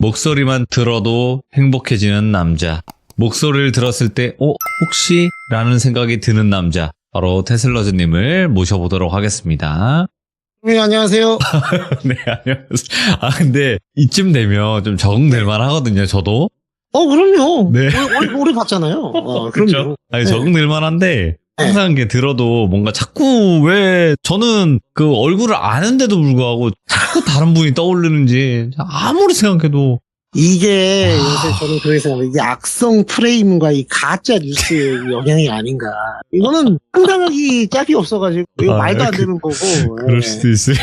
목소리만 들어도 행복해지는 남자. 목소리를 들었을 때 혹시? 라는 생각이 드는 남자. 바로 테슬러즈님을 모셔보도록 하겠습니다. 네, 안녕하세요. 네, 안녕하세요. 근데 이쯤 되면 좀 적응될 만하거든요, 저도. 그럼요. 네. 오래 봤잖아요. 그럼요. 아니, 네. 적응될 만한데, 항상 이게 들어도 뭔가 자꾸 왜 저는 그 얼굴을 아는데도 불구하고 자꾸 다른 분이 떠오르는지 아무리 생각해도 이게 요새 저는 그래서 생각해요. 이게 악성 프레임과 이 가짜 뉴스의 영향이 아닌가. 이거는 상상하기 짝이 없어가지고 이거 말도 안 되는 거고. 그럴 수도 있어요.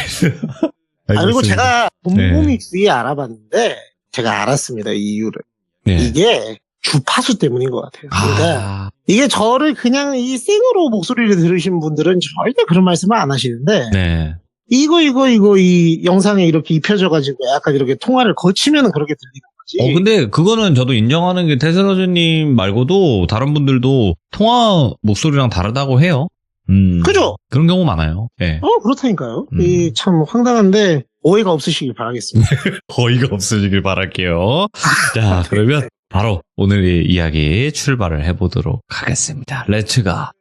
그리고 제가 곰곰이 네. 뒤에 알아봤는데 제가 알았습니다. 이 이유를. 네. 이게 주파수 때문인 것 같아요. 그러니까 이게 저를 그냥 이 생으로 목소리를 들으신 분들은 절대 그런 말씀을 안 하시는데 네. 이거 이 영상에 이렇게 입혀져가지고 약간 이렇게 통화를 거치면 그렇게 들리는 거지. 근데 그거는 저도 인정하는 게 테슬러즈님 말고도 다른 분들도 통화 목소리랑 다르다고 해요. 그죠? 그런 경우 많아요. 네. 그렇다니까요. 이 참 황당한데 오해가 없으시길 바라겠습니다. 어이가 없으시길 바랄게요. 자, 그러면 바로 오늘의 이야기 출발을 해보도록 하겠습니다. 렛츠가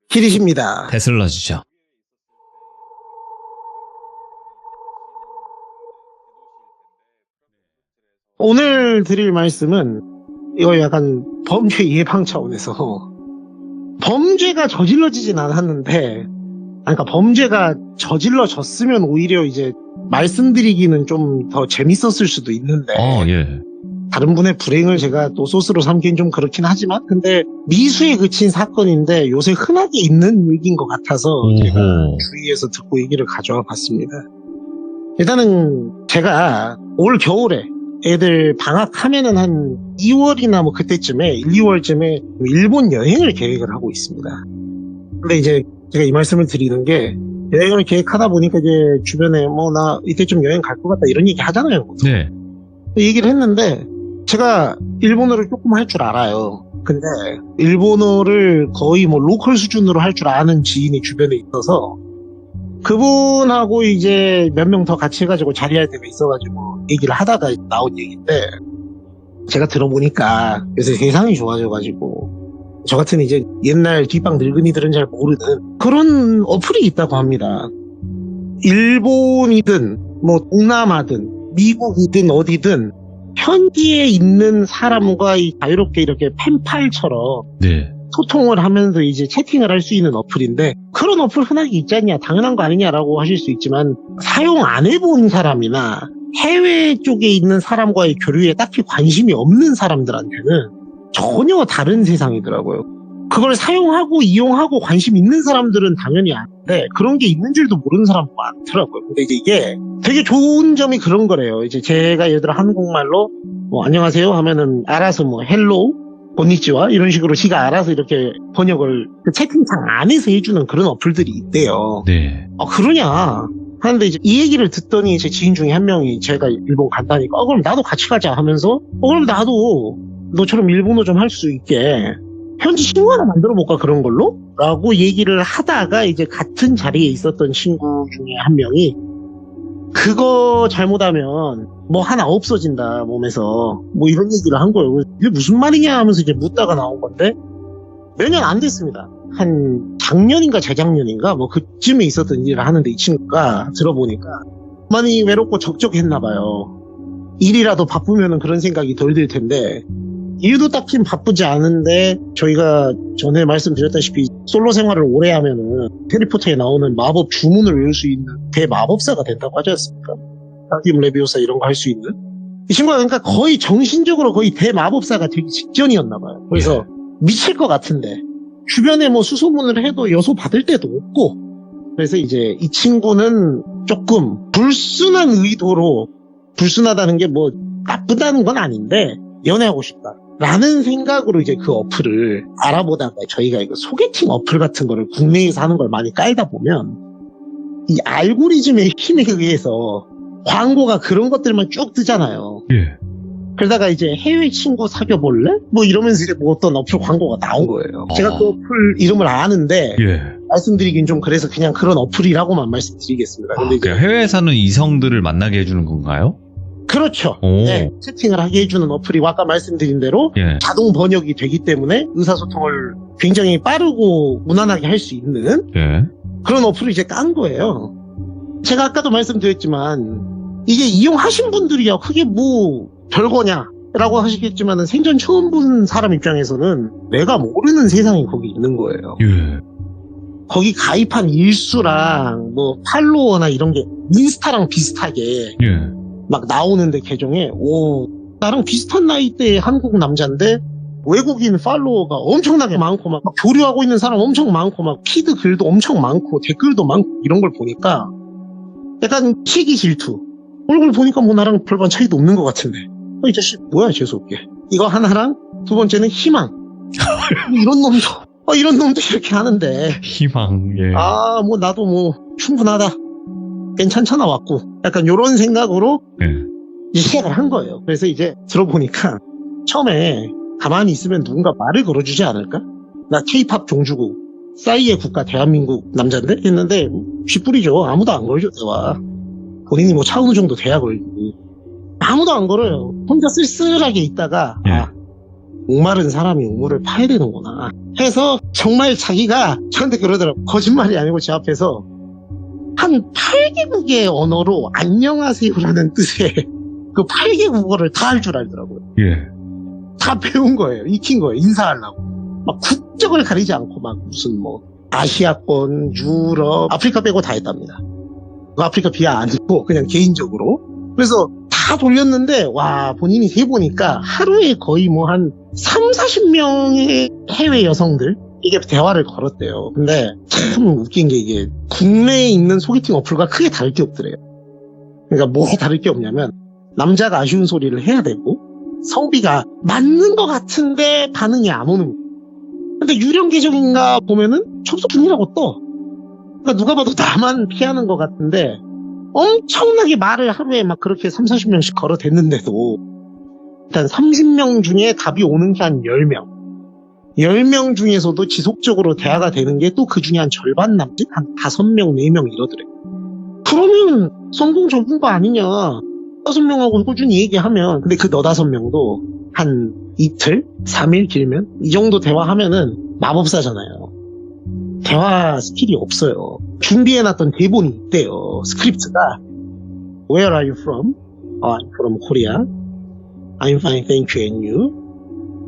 길이십니다. 테슬러즈죠. 오늘 드릴 말씀은 이거 약간 범죄 예방 차원에서 범죄가 저질러지진 않았는데 그러니까 범죄가 저질러졌으면 오히려 이제 말씀드리기는 좀 더 재밌었을 수도 있는데 예. 다른 분의 불행을 제가 또 소스로 삼기는 좀 그렇긴 하지만 근데 미수에 그친 사건인데 요새 흔하게 있는 얘기인 것 같아서 제가 주위에서 듣고 얘기를 가져와 봤습니다. 일단은 제가 올 겨울에 애들 방학하면은 한 2월이나 뭐 그때쯤에 1, 2월쯤에 일본 여행을 계획을 하고 있습니다. 근데 이제 제가 이 말씀을 드리는 게 여행을 계획하다 보니까 이제 주변에 나 이때쯤 여행 갈 것 같다 이런 얘기 하잖아요. 네. 얘기를 했는데 제가 일본어를 조금 할 줄 알아요. 근데 일본어를 거의 뭐 로컬 수준으로 할 줄 아는 지인이 주변에 있어서 그분하고 이제 몇 명 더 같이 해가지고 자리할 때가 있어가지고 얘기를 하다가 나온 얘기인데 제가 들어보니까 요새 세상이 좋아져가지고 저 같은 이제 옛날 뒷방 늙은이들은 잘 모르는 그런 어플이 있다고 합니다. 일본이든 뭐 동남아든 미국이든 어디든 현지에 있는 사람과 자유롭게 이렇게 펜팔처럼 네. 소통을 하면서 이제 채팅을 할 수 있는 어플인데 그런 어플 흔하게 있지 않냐 당연한 거 아니냐라고 하실 수 있지만 사용 안 해본 사람이나 해외 쪽에 있는 사람과의 교류에 딱히 관심이 없는 사람들한테는 전혀 다른 세상이더라고요. 그걸 사용하고 이용하고 관심 있는 사람들은 당연히 아는데 그런 게 있는 줄도 모르는 사람도 많더라고요. 근데 이제 이게 되게 좋은 점이 그런 거래요. 이제 제가 예를 들어 한국말로 뭐 안녕하세요 하면은 알아서 뭐 헬로우 곤니치와 이런 식으로 지가 알아서 이렇게 번역을 그 채팅창 안에서 해주는 그런 어플들이 있대요. 네. 그러냐 하는데 이제 이 얘기를 듣더니 제 지인 중에 한 명이 제가 일본 간다니까 그럼 나도 같이 가자 하면서 그럼 나도 너처럼 일본어 좀 할 수 있게 현지 친구 하나 만들어 볼까 그런 걸로? 라고 얘기를 하다가 이제 같은 자리에 있었던 친구 중에 한 명이 그거 잘못하면 뭐 하나 없어진다 몸에서 뭐 이런 얘기를 한 거예요. 이게 무슨 말이냐 하면서 이제 묻다가 나온 건데 몇 년 안 됐습니다. 한 작년인가 재작년인가 뭐 그쯤에 있었던 일을 하는데 이 친구가 들어보니까 많이 외롭고 적적했나 봐요. 일이라도 바쁘면은 그런 생각이 덜 들 텐데 일도 딱히 바쁘지 않은데 저희가 전에 말씀드렸다시피 솔로 생활을 오래 하면은 해리포터에 나오는 마법 주문을 외울 수 있는 대마법사가 된다고 하지 않습니까? 타디움 레비오사 이런 거 할 수 있는 이 친구가 그러니까 거의 정신적으로 거의 대마법사가 되기 직전이었나 봐요. 그래서 미칠 것 같은데 주변에 뭐 수소문을 해도 여소 받을 데도 없고 그래서 이제 이 친구는 조금 불순한 의도로 불순하다는 게 뭐 나쁘다는 건 아닌데 연애하고 싶다 라는 생각으로 이제 그 어플을 알아보다가 저희가 이거 소개팅 어플 같은 거를 국내에서 하는 걸 많이 깔다 보면 이 알고리즘의 힘에 의해서 광고가 그런 것들만 쭉 뜨잖아요. 예. 그러다가 이제 해외 친구 사귀어볼래? 뭐 이러면서 이제 뭐 어떤 어플 광고가 나온 거예요. 제가 그 어플 이름을 아는데 말씀드리긴 좀 그래서 그냥 그런 어플이라고만 말씀드리겠습니다. 근데 이제 그냥 해외에 사는 이성들을 만나게 해주는 건가요? 그렇죠. 오. 네, 채팅을 하게 해주는 어플이 아까 말씀드린 대로 예. 자동 번역이 되기 때문에 의사소통을 굉장히 빠르고 무난하게 할 수 있는 예. 그런 어플을 이제 깐 거예요. 제가 아까도 말씀드렸지만 이게 이용하신 분들이야 그게 뭐 별거냐라고 하시겠지만 생전 처음 본 사람 입장에서는 내가 모르는 세상이 거기 있는 거예요. 예. 거기 가입한 일수랑 뭐 팔로워나 이런 게 인스타랑 비슷하게 예. 막 나오는데 계정에 오 나랑 비슷한 나이대의 한국 남자인데 외국인 팔로워가 엄청나게 많고 막 교류하고 있는 사람 엄청 많고 막 피드 글도 엄청 많고 댓글도 많고 이런 걸 보니까 약간 시기 질투. 얼굴 보니까 뭐 나랑 별반 차이도 없는 것 같은데 이 자식 뭐야 재수없게. 이거 하나랑 두 번째는 희망. 이런 놈도 이렇게 하는데 희망. 예. 아 뭐 나도 뭐 충분하다 괜찮잖아 왔고 약간 요런 생각으로 예. 이제 시작을 한 거예요. 그래서 이제 들어보니까 처음에 가만히 있으면 누군가 말을 걸어주지 않을까? 나 K-팝 종주고 싸이의 국가 대한민국 남자인데? 했는데 쥐뿌리죠. 아무도 안 걸죠 대화. 본인이 뭐 차은우 정도 돼야 걸지. 아무도 안 걸어요. 혼자 쓸쓸하게 있다가 예. 아 목마른 사람이 우물을 파야 되는구나 해서 정말 자기가 저한테 그러더라고. 거짓말이 아니고 제 앞에서 한 8개국의 언어로 안녕하세요라는 뜻의 그 8개국어를 다 할 줄 알더라고요. 예. 다 배운 거예요. 익힌 거예요. 인사하려고. 막 국적을 가리지 않고 막 무슨 뭐 아시아권, 유럽, 아프리카 빼고 다 했답니다. 그 아프리카 비하 아니고 그냥 개인적으로. 그래서 다 돌렸는데 와 본인이 세보니까 하루에 거의 뭐 한 30-40명의 해외 여성들 이게 대화를 걸었대요. 근데 참 웃긴 게 이게 국내에 있는 소개팅 어플과 크게 다를 게 없더래요. 그러니까 뭐가 다를 게 없냐면 남자가 아쉬운 소리를 해야 되고 성비가 맞는 것 같은데 반응이 안 오는 거예요. 근데 유령 계정인가 보면은 접속 중이라고 떠. 그러니까 누가 봐도 나만 피하는 것 같은데 엄청나게 말을 하루에 막 그렇게 30-40명씩 걸어댔는데도 일단 30명 중에 답이 오는 게 한 10명. 10명 중에서도 지속적으로 대화가 되는 게 또 그 중에 한 절반 남짓? 한 5명, 4명 이러더래. 그러면 성공 전문가 아니냐. 5명하고 꾸준히 얘기하면 근데 그 5명도 한 이틀? 3일 길면? 이 정도 대화하면은 마법사잖아요. 대화 스킬이 없어요. 준비해놨던 대본이 있대요. 스크립트가 Where are you from? I'm from Korea. I'm fine, thank you, and you?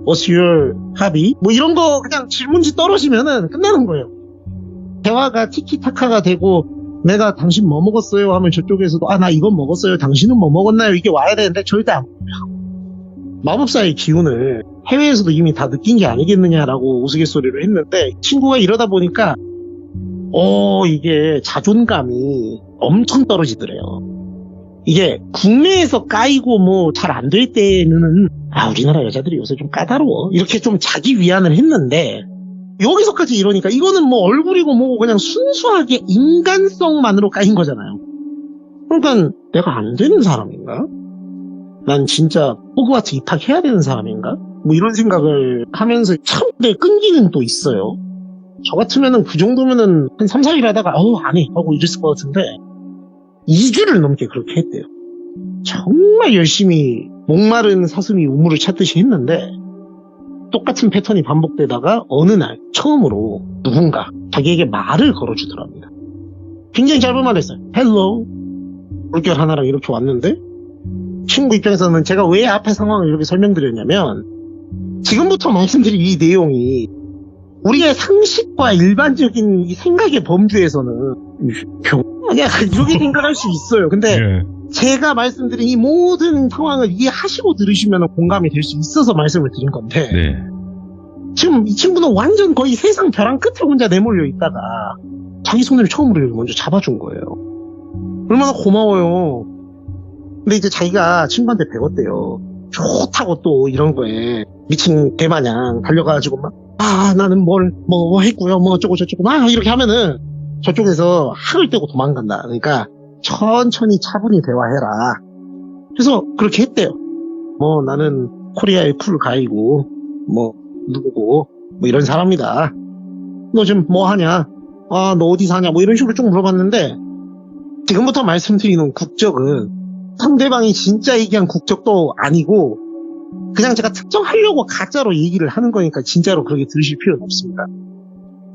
What's your hobby? 뭐 이런 거 그냥 질문지 떨어지면은 끝나는 거예요. 대화가 티키타카가 되고 내가 당신 뭐 먹었어요? 하면 저쪽에서도 아 나 이건 먹었어요. 당신은 뭐 먹었나요? 이게 와야 되는데 절대 안 와요. 마법사의 기운을 해외에서도 이미 다 느낀 게 아니겠느냐라고 우스갯소리를 했는데 친구가 이러다 보니까 이게 자존감이 엄청 떨어지더래요. 이게 국내에서 까이고 뭐 잘 안 될 때는 우리나라 여자들이 요새 좀 까다로워 이렇게 좀 자기 위안을 했는데 여기서까지 이러니까 이거는 뭐 얼굴이고 뭐고 그냥 순수하게 인간성만으로 까인 거잖아요. 그러니까 내가 안 되는 사람인가? 난 진짜 호그와트 입학해야 되는 사람인가? 뭐 이런 생각을 하면서 참 끈기는 또 있어요. 저 같으면은 그 정도면은 한 3-4일 하다가 안 해 하고 이랬을 것 같은데 2주를 넘게 그렇게 했대요. 정말 열심히 목마른 사슴이 우물을 찾듯이 했는데 똑같은 패턴이 반복되다가 어느 날 처음으로 누군가 자기에게 말을 걸어주더랍니다. 굉장히 짧은 말을 했어요. 헬로 물결 하나랑 이렇게 왔는데 친구 입장에서는 제가 왜 앞에 상황을 이렇게 설명드렸냐면 지금부터 말씀드릴 이 내용이 우리의 상식과 일반적인 이 생각의 범주에서는 병하게 이렇게 생각할 수 있어요. 근데 예. 제가 말씀드린 이 모든 상황을 이해하시고 들으시면 공감이 될 수 있어서 말씀을 드린 건데 네. 지금 이 친구는 완전 거의 세상 벼랑 끝에 혼자 내몰려 있다가 자기 손을 처음으로 먼저 잡아준 거예요. 얼마나 고마워요. 근데 이제 자기가 친구한테 배웠대요. 좋다고 또 이런 거에 미친 개마냥 달려가지고 막 나는 뭐 했고요 뭐 어쩌고 저쩌고 막 이렇게 하면은 저쪽에서 학을 떼고 도망간다. 그러니까 천천히 차분히 대화해라. 그래서 그렇게 했대요. 뭐 나는 코리아의 쿨 가이고 뭐 누구고 뭐 이런 사람이다. 너 지금 뭐 하냐? 너 어디 사냐? 뭐 이런 식으로 쭉 물어봤는데 지금부터 말씀드리는 국적은 상대방이 진짜 얘기한 국적도 아니고 그냥 제가 특정하려고 가짜로 얘기를 하는 거니까 진짜로 그렇게 들으실 필요는 없습니다.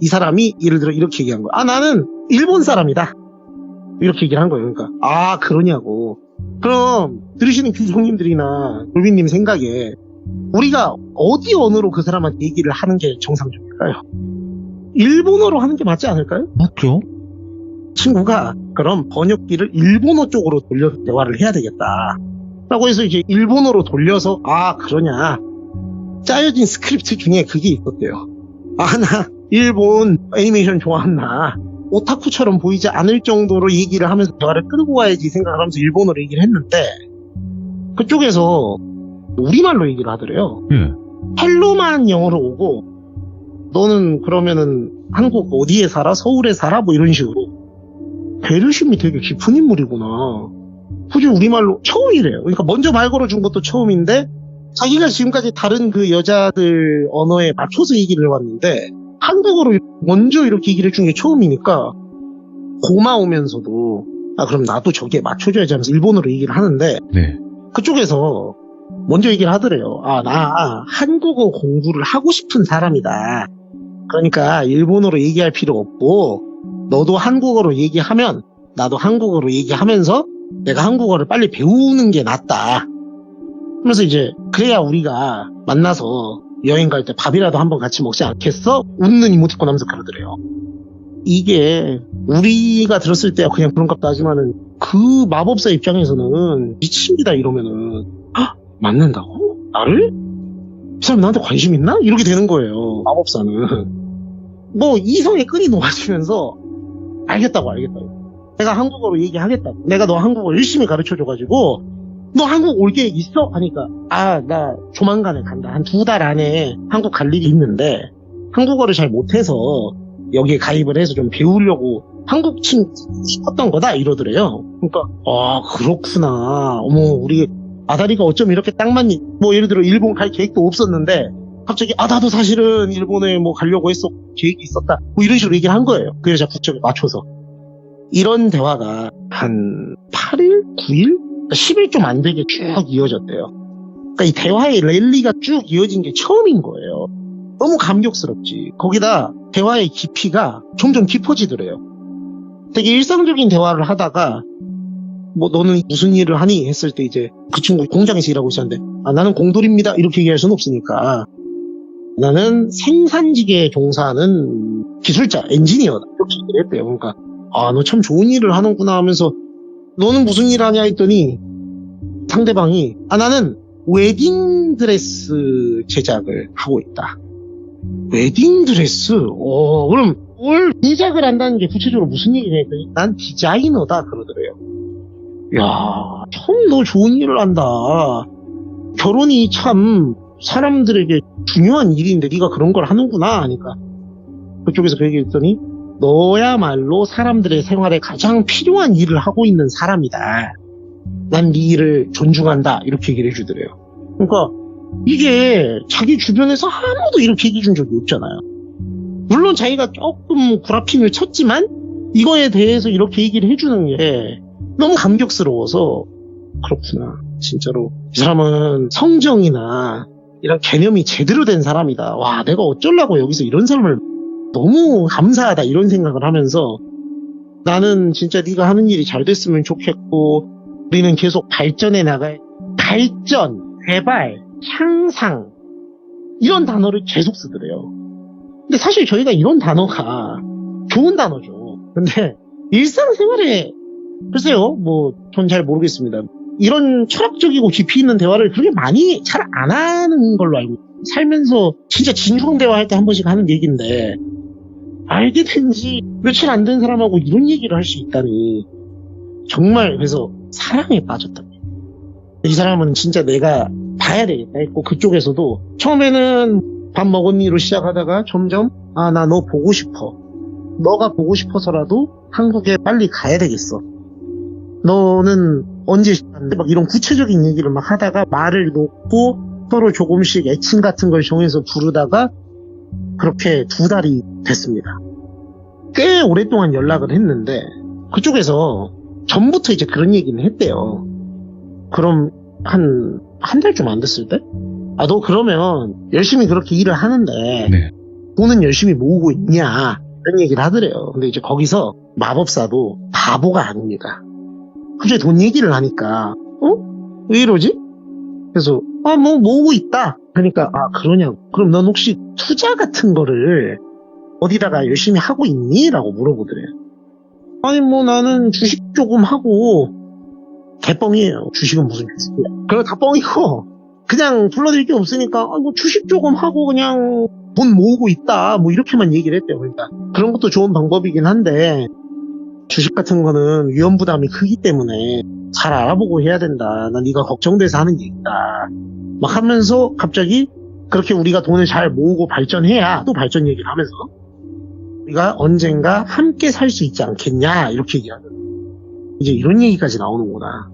이 사람이 예를 들어 이렇게 얘기한 거야. 아, 나는 일본 사람이다. 이렇게 얘기를 한 거예요. 그러니까 아, 그러냐고. 그럼 들으시는 교수님들이나 돌비님 생각에 우리가 어디 언어로 그 사람한테 얘기를 하는 게 정상적일까요? 일본어로 하는 게 맞지 않을까요? 맞죠? 친구가 그럼 번역기를 일본어 쪽으로 돌려서 대화를 해야 되겠다 라고 해서 이제 일본어로 돌려서 아, 그러냐, 짜여진 스크립트 중에 그게 있었대요. 아, 나 일본 애니메이션 좋아한다, 오타쿠처럼 보이지 않을 정도로 얘기를 하면서 대화를 끌고 가야지 생각을 하면서 일본어로 얘기를 했는데 그쪽에서 우리말로 얘기를 하더래요. 헬로만 영어로 오고 너는 그러면은 한국 어디에 살아? 서울에 살아? 뭐 이런 식으로. 배려심이 되게 깊은 인물이구나. 굳이 우리말로 처음이래요. 그러니까 먼저 말 걸어준 것도 처음인데 자기가 지금까지 다른 그 여자들 언어에 맞춰서 얘기를 해왔는데 한국어로 먼저 이렇게 얘기를 해준 게 처음이니까 고마우면서도 아, 그럼 나도 저기에 맞춰줘야지 하면서 일본어로 얘기를 하는데 네. 그쪽에서 먼저 얘기를 하더래요. 아, 나 한국어 공부를 하고 싶은 사람이다. 그러니까 일본어로 얘기할 필요 없고 너도 한국어로 얘기하면 나도 한국어로 얘기하면서 내가 한국어를 빨리 배우는 게 낫다. 그러면서 이제 그래야 우리가 만나서 여행 갈 때 밥이라도 한번 같이 먹지 않겠어? 웃는 이모티콘 하면서 그러더래요. 이게 우리가 들었을 때 그냥 그런갑다 하지만은 그 마법사 입장에서는 미칩니다. 이러면은 헉, 맞는다고? 나를? 이 사람 나한테 관심 있나? 이렇게 되는 거예요. 마법사는. 뭐 이성의 끈이 놓아지면서 알겠다고. 내가 한국어로 얘기하겠다고. 내가 너 한국어 열심히 가르쳐줘가지고 너 한국 올 계획 있어? 하니까 아, 나 조만간에 간다. 한 2달 안에 한국 갈 일이 있는데 한국어를 잘 못해서 여기에 가입을 해서 좀 배우려고 한국 친구 싶었던 거다 이러더래요. 그러니까 아, 그렇구나. 어머, 우리 아다리가 어쩜 이렇게 딱 맞니? 뭐 예를 들어 일본 갈 계획도 없었는데 갑자기 아, 나도 사실은 일본에 뭐 가려고 했어, 계획이 있었다, 뭐 이런 식으로 얘기를 한 거예요. 그 여자 국적에 맞춰서. 이런 대화가 한 8일? 9일? 10일 좀 안 되게 쭉 이어졌대요. 그러니까 이 대화의 랠리가 쭉 이어진 게 처음인 거예요. 너무 감격스럽지. 거기다 대화의 깊이가 점점 깊어지더래요. 되게 일상적인 대화를 하다가 뭐 너는 무슨 일을 하니? 했을 때 이제 그 친구 공장에서 일하고 있었는데 아, 나는 공돌입니다. 이렇게 얘기할 수는 없으니까 나는 생산직에 종사하는 기술자, 엔지니어다. 이렇게 얘기를 했대요. 그러니까 아, 너 참 좋은 일을 하는구나 하면서 너는 무슨 일 하냐 했더니 상대방이 아, 나는 웨딩드레스 제작을 하고 있다. 웨딩드레스? 그럼 뭘 제작을 한다는 게 구체적으로 무슨 얘기냐 했더니 난 디자이너다 그러더래요. 야, 참 너 좋은 일을 한다. 결혼이 참 사람들에게 중요한 일인데 네가 그런 걸 하는구나 하니까 그쪽에서 그 얘기했더니 너야말로 사람들의 생활에 가장 필요한 일을 하고 있는 사람이다. 난 네 일을 존중한다. 이렇게 얘기를 해주더래요. 그러니까 이게 자기 주변에서 아무도 이렇게 얘기해 준 적이 없잖아요. 물론 자기가 조금 구라핑을 쳤지만 이거에 대해서 이렇게 얘기를 해주는 게 너무 감격스러워서 그렇구나. 진짜로 이 사람은 성정이나 이런 개념이 제대로 된 사람이다. 와, 내가 어쩌려고 여기서 이런 사람을 너무 감사하다 이런 생각을 하면서 나는 진짜 네가 하는 일이 잘 됐으면 좋겠고 우리는 계속 발전해 나갈 발전, 개발, 향상 이런 단어를 계속 쓰더래요. 근데 사실 저희가 이런 단어가 좋은 단어죠. 근데 일상생활에 글쎄요, 뭐 전 잘 모르겠습니다. 이런 철학적이고 깊이 있는 대화를 그렇게 많이 잘 안 하는 걸로 알고 살면서 진짜 진중 대화할 때 한 번씩 하는 얘기인데 알게 된 지 며칠 안 된 사람하고 이런 얘기를 할 수 있다니 정말 그래서 사랑에 빠졌답니다. 이 사람은 진짜 내가 봐야 되겠다 했고 그쪽에서도 처음에는 밥 먹었니로 시작하다가 점점 아, 나 너 보고 싶어. 너가 보고 싶어서라도 한국에 빨리 가야 되겠어. 너는 언제 시간인데 막 이런 구체적인 얘기를 막 하다가 말을 놓고 서로 조금씩 애칭 같은 걸 정해서 부르다가 그렇게 2달이 됐습니다. 꽤 오랫동안 연락을 했는데 그쪽에서 전부터 이제 그런 얘기는 했대요. 그럼 한 달쯤 안 됐을 때? 너 그러면 열심히 그렇게 일을 하는데 네. 돈은 열심히 모으고 있냐? 이런 얘기를 하더래요. 근데 이제 거기서 마법사도 바보가 아닙니다. 갑자기 돈 얘기를 하니까 왜 이러지? 그래서 뭐 모으고 있다. 그러니까 그러냐고. 그럼 넌 혹시 투자 같은 거를 어디다가 열심히 하고 있니? 라고 물어보더래요. 아니 뭐 나는 주식 조금 하고. 개뻥이에요. 주식은 무슨 주식이야. 그거 다 뻥이고 그냥 불러드릴 게 없으니까 뭐 주식 조금 하고 그냥 돈 모으고 있다 뭐 이렇게만 얘기를 했대요. 그러니까 그런 것도 좋은 방법이긴 한데 주식 같은 거는 위험 부담이 크기 때문에 잘 알아보고 해야 된다. 난 네가 걱정돼서 하는 얘기다. 막 하면서 갑자기 그렇게 우리가 돈을 잘 모으고 발전해야 또 발전 얘기를 하면서 우리가 언젠가 함께 살 수 있지 않겠냐 이렇게 얘기하는 이제 이런 얘기까지 나오는구나.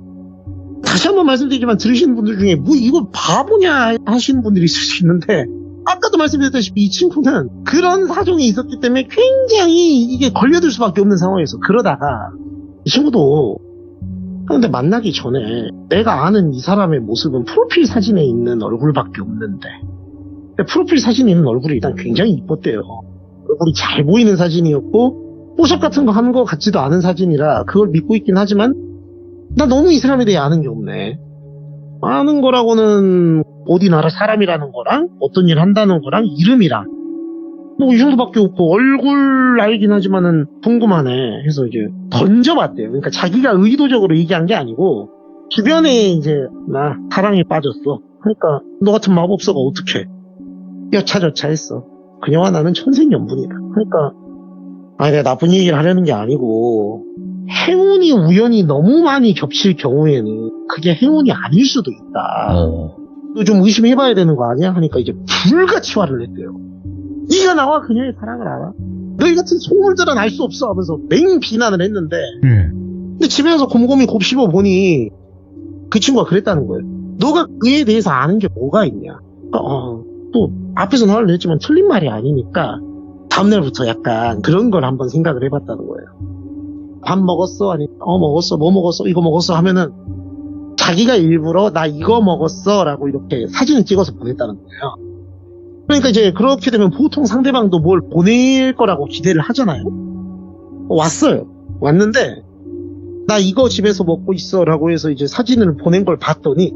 다시 한번 말씀드리지만 들으시는 분들 중에 뭐 이거 바보냐 하시는 분들이 있을 수 있는데 아까도 말씀드렸다시피 이 친구는 그런 사정이 있었기 때문에 굉장히 이게 걸려들 수밖에 없는 상황에서 그러다가 이 친구도 근데 만나기 전에 내가 아는 이 사람의 모습은 프로필 사진에 있는 얼굴밖에 없는데 프로필 사진에 있는 얼굴이 일단 굉장히 이뻤대요. 얼굴이 잘 보이는 사진이었고 뽀샵 같은 거 하는 거 같지도 않은 사진이라 그걸 믿고 있긴 하지만 나 너무 이 사람에 대해 아는 게 없네. 아는 거라고는 어디 나라 사람이라는 거랑 어떤 일 한다는 거랑 이름이랑 뭐 이 정도밖에 없고 얼굴 알긴 하지만은 궁금하네 해서 이제 던져봤대요. 그러니까 자기가 의도적으로 얘기한 게 아니고 주변에 이제 나 사랑에 빠졌어. 그러니까 너 같은 마법사가 어떡해. 여차저차 했어. 그녀와 나는 천생연분이다. 그러니까 내가 나쁜 얘기를 하려는 게 아니고 행운이 우연히 너무 많이 겹칠 경우에는 그게 행운이 아닐 수도 있다. 좀 의심해봐야 되는 거 아니야? 하니까 이제 불같이 화를 냈대요. 네가 나와 그녀의 사랑을 알아? 너희 같은 속물들은 알 수 없어 하면서 맹 비난을 했는데 근데 집에 와서 곰곰이 곱씹어 보니 그 친구가 그랬다는 거예요. 너가 그에 대해서 아는 게 뭐가 있냐? 또 앞에서 화를 냈지만 틀린 말이 아니니까 다음날부터 약간 그런 걸 한번 생각을 해봤다는 거예요. 밥 먹었어? 아니 먹었어. 뭐 먹었어? 이거 먹었어? 하면은 자기가 일부러 나 이거 먹었어 라고 이렇게 사진을 찍어서 보냈다는 거예요. 그러니까 이제 그렇게 되면 보통 상대방도 뭘 보낼 거라고 기대를 하잖아요. 왔어요. 왔는데 나 이거 집에서 먹고 있어 라고 해서 이제 사진을 보낸 걸 봤더니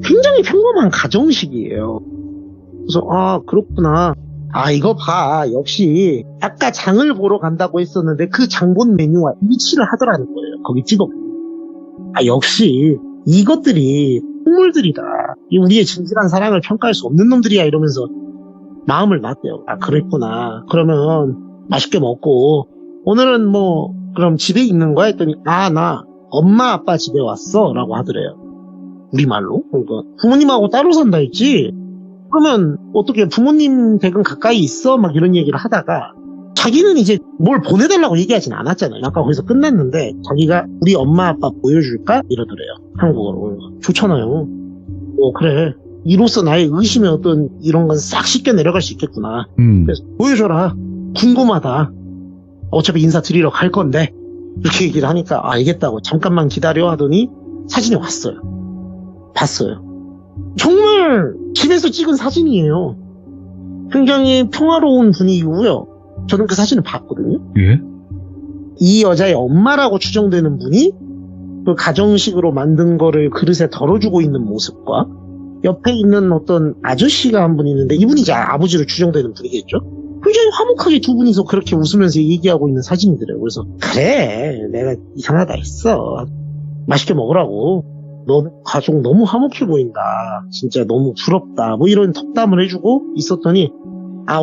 굉장히 평범한 가정식이에요. 그래서 그렇구나. 이거 봐. 역시 아까 장을 보러 간다고 했었는데 그 장 본 메뉴와 일치를 하더라는 거예요. 거기 찍어보면. 역시 이것들이 풍물들이다. 우리의 진실한 사랑을 평가할 수 없는 놈들이야 이러면서 마음을 놨대요. 그랬구나. 그러면 맛있게 먹고 오늘은 뭐 그럼 집에 있는 거야? 했더니 나 엄마 아빠 집에 왔어 라고 하더래요. 우리말로. 그러니까 부모님하고 따로 산다 했지. 그러면 어떻게 부모님 댁은 가까이 있어? 막 이런 얘기를 하다가 자기는 이제 뭘 보내달라고 얘기하진 않았잖아요. 아까 거기서 끝났는데 자기가 우리 엄마 아빠 보여줄까? 이러더래요. 한국어로. 좋잖아요. 그래. 이로써 나의 의심의 어떤 이런 건 싹 씻겨 내려갈 수 있겠구나. 그래서 보여줘라. 궁금하다. 어차피 인사드리러 갈 건데 이렇게 얘기를 하니까 알겠다고 잠깐만 기다려 하더니 사진이 왔어요. 봤어요. 정말 집에서 찍은 사진이에요. 굉장히 평화로운 분위기고요. 저는 그 사진을 봤거든요. 예? 이 여자의 엄마라고 추정되는 분이 그 가정식으로 만든 거를 그릇에 덜어주고 있는 모습과 옆에 있는 어떤 아저씨가 한 분 있는데 이분이 이제 아버지로 추정되는 분이겠죠. 굉장히 화목하게 두 분이서 그렇게 웃으면서 얘기하고 있는 사진이더래요. 그래서 그래 내가 이상하다 했어. 맛있게 먹으라고. 너 가족 너무 화목해 보인다. 진짜 너무 부럽다. 뭐 이런 덕담을 해주고 있었더니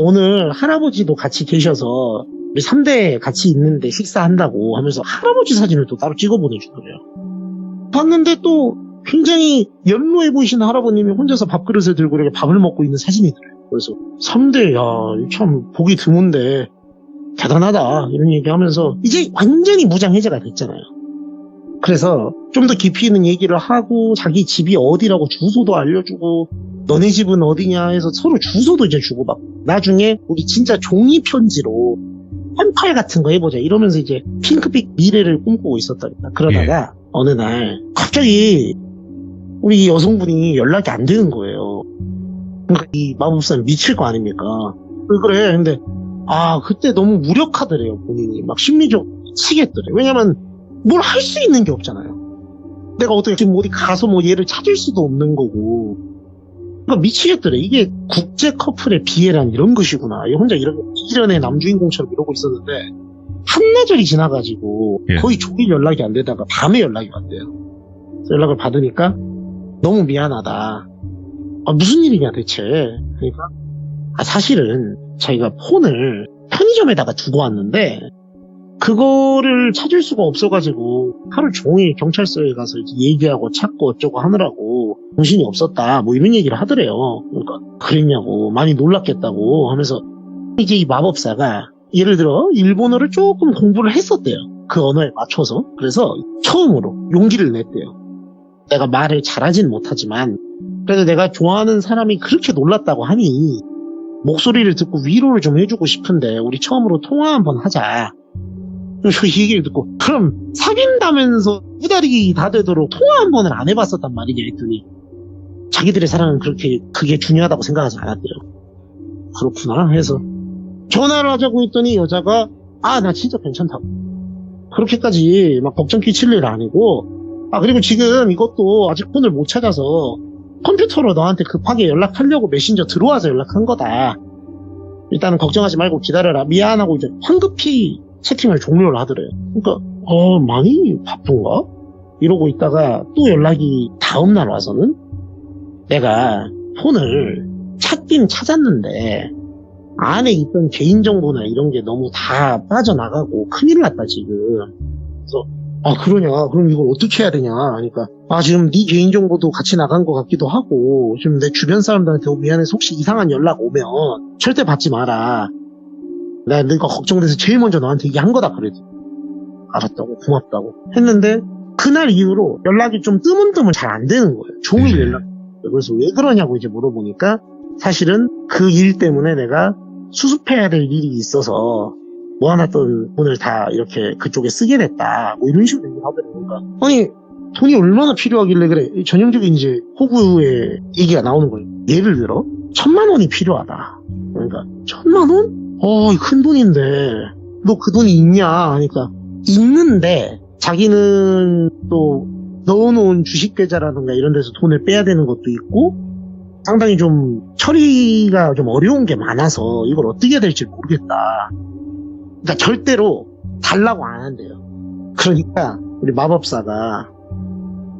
오늘 할아버지도 같이 계셔서 우리 3대 같이 있는데 식사한다고 하면서 할아버지 사진을 또 따로 찍어 보내주더래요. 봤는데 또 굉장히 연로해 보이시는 할아버님이 혼자서 밥그릇을 들고 이렇게 밥을 먹고 있는 사진이더래요. 그래서 3대 참 보기 드문데 대단하다 이런 얘기하면서 이제 완전히 무장해제가 됐잖아요. 그래서 좀 더 깊이 있는 얘기를 하고 자기 집이 어디라고 주소도 알려주고 너네 집은 어디냐 해서 서로 주소도 이제 주고받고 나중에 우리 진짜 종이 편지로 펜팔 같은 거 해보자 이러면서 이제 핑크빛 미래를 꿈꾸고 있었답니다. 그러다가 어느 날 갑자기 우리 여성분이 연락이 안 되는 거예요. 그러니까 이 마법사는 미칠 거 아닙니까? 그래. 근데 그때 너무 무력하더래요, 본인이. 막 심리적으로 미치겠더래. 왜냐면 뭘 할 수 있는 게 없잖아요. 내가 어떻게 지금 어디 가서 뭐 얘를 찾을 수도 없는 거고. 그러니까 미치겠더래. 이게 국제 커플의 비애란 이런 것이구나. 얘 혼자 이런 이전에 남주인공처럼 이러고 있었는데 한나절이 지나가지고 예. 거의 종일 연락이 안 되다가 밤에 연락이 왔대요. 그래서 연락을 받으니까 너무 미안하다. 무슨 일이냐 대체. 그러니까 사실은 자기가 폰을 편의점에다가 두고 왔는데 그거를 찾을 수가 없어가지고 하루 종일 경찰서에 가서 이제 얘기하고 찾고 어쩌고 하느라고 정신이 없었다 뭐 이런 얘기를 하더래요. 그러니까 그랬냐고 많이 놀랐겠다고 하면서 이제 이 마법사가 예를 들어 일본어를 조금 공부를 했었대요. 그 언어에 맞춰서. 그래서 처음으로 용기를 냈대요. 내가 말을 잘하진 못하지만 그래도 내가 좋아하는 사람이 그렇게 놀랐다고 하니 목소리를 듣고 위로를 좀 해주고 싶은데 우리 처음으로 통화 한번 하자. 그래서 이 얘기를 듣고 그럼 사귄다면서 후다리 다 되도록 통화 한 번을 안 해봤었단 말이냐 했더니 자기들의 사랑은 그게 중요하다고 생각하지 않았대요. 그렇구나 해서 전화를 하자고 했더니 여자가 나 진짜 괜찮다고. 그렇게까지 막 걱정 끼칠 일 아니고 그리고 지금 이것도 아직 폰을 못 찾아서 컴퓨터로 너한테 급하게 연락하려고 메신저 들어와서 연락한 거다. 일단은 걱정하지 말고 기다려라. 미안하고 이제 황급히 채팅을 종료를 하더래요. 그러니까 많이 바쁜가? 이러고 있다가 또 연락이 다음날 와서는 내가 폰을 찾긴 찾았는데 안에 있던 개인정보나 이런 게 너무 다 빠져나가고 큰일 났다 지금. 그래서 그러냐? 그럼 이걸 어떻게 해야 되냐? 그러니까 지금 네 개인정보도 같이 나간 것 같기도 하고 지금 내 주변 사람들한테 미안해서 혹시 이상한 연락 오면 절대 받지 마라. 내가 너가 걱정돼서 제일 먼저 너한테 얘기한 거다 그래도 알았다고 고맙다고 했는데 그날 이후로 연락이 좀 뜨문뜨문 잘 안 되는 거예요. 종일 연락. 그래서 왜 그러냐고 이제 물어보니까 사실은 그 일 때문에 내가 수습해야 될 일이 있어서 모아놨던 돈을 다 이렇게 그쪽에 쓰게 됐다. 뭐 이런 식으로 얘기를 하더라고요. 아니 돈이 얼마나 필요하길래 그래. 전형적인 이제 호구의 얘기가 나오는 거예요. 예를 들어 1,000만 원이 필요하다. 그러니까 1,000만 원? 큰 돈인데 너 그 돈이 있냐 하니까 있는데 자기는 또 넣어놓은 주식계좌라든가 이런 데서 돈을 빼야 되는 것도 있고 상당히 좀 처리가 좀 어려운 게 많아서 이걸 어떻게 해야 될지 모르겠다. 그러니까 절대로 달라고 안 한대요. 그러니까 우리 마법사가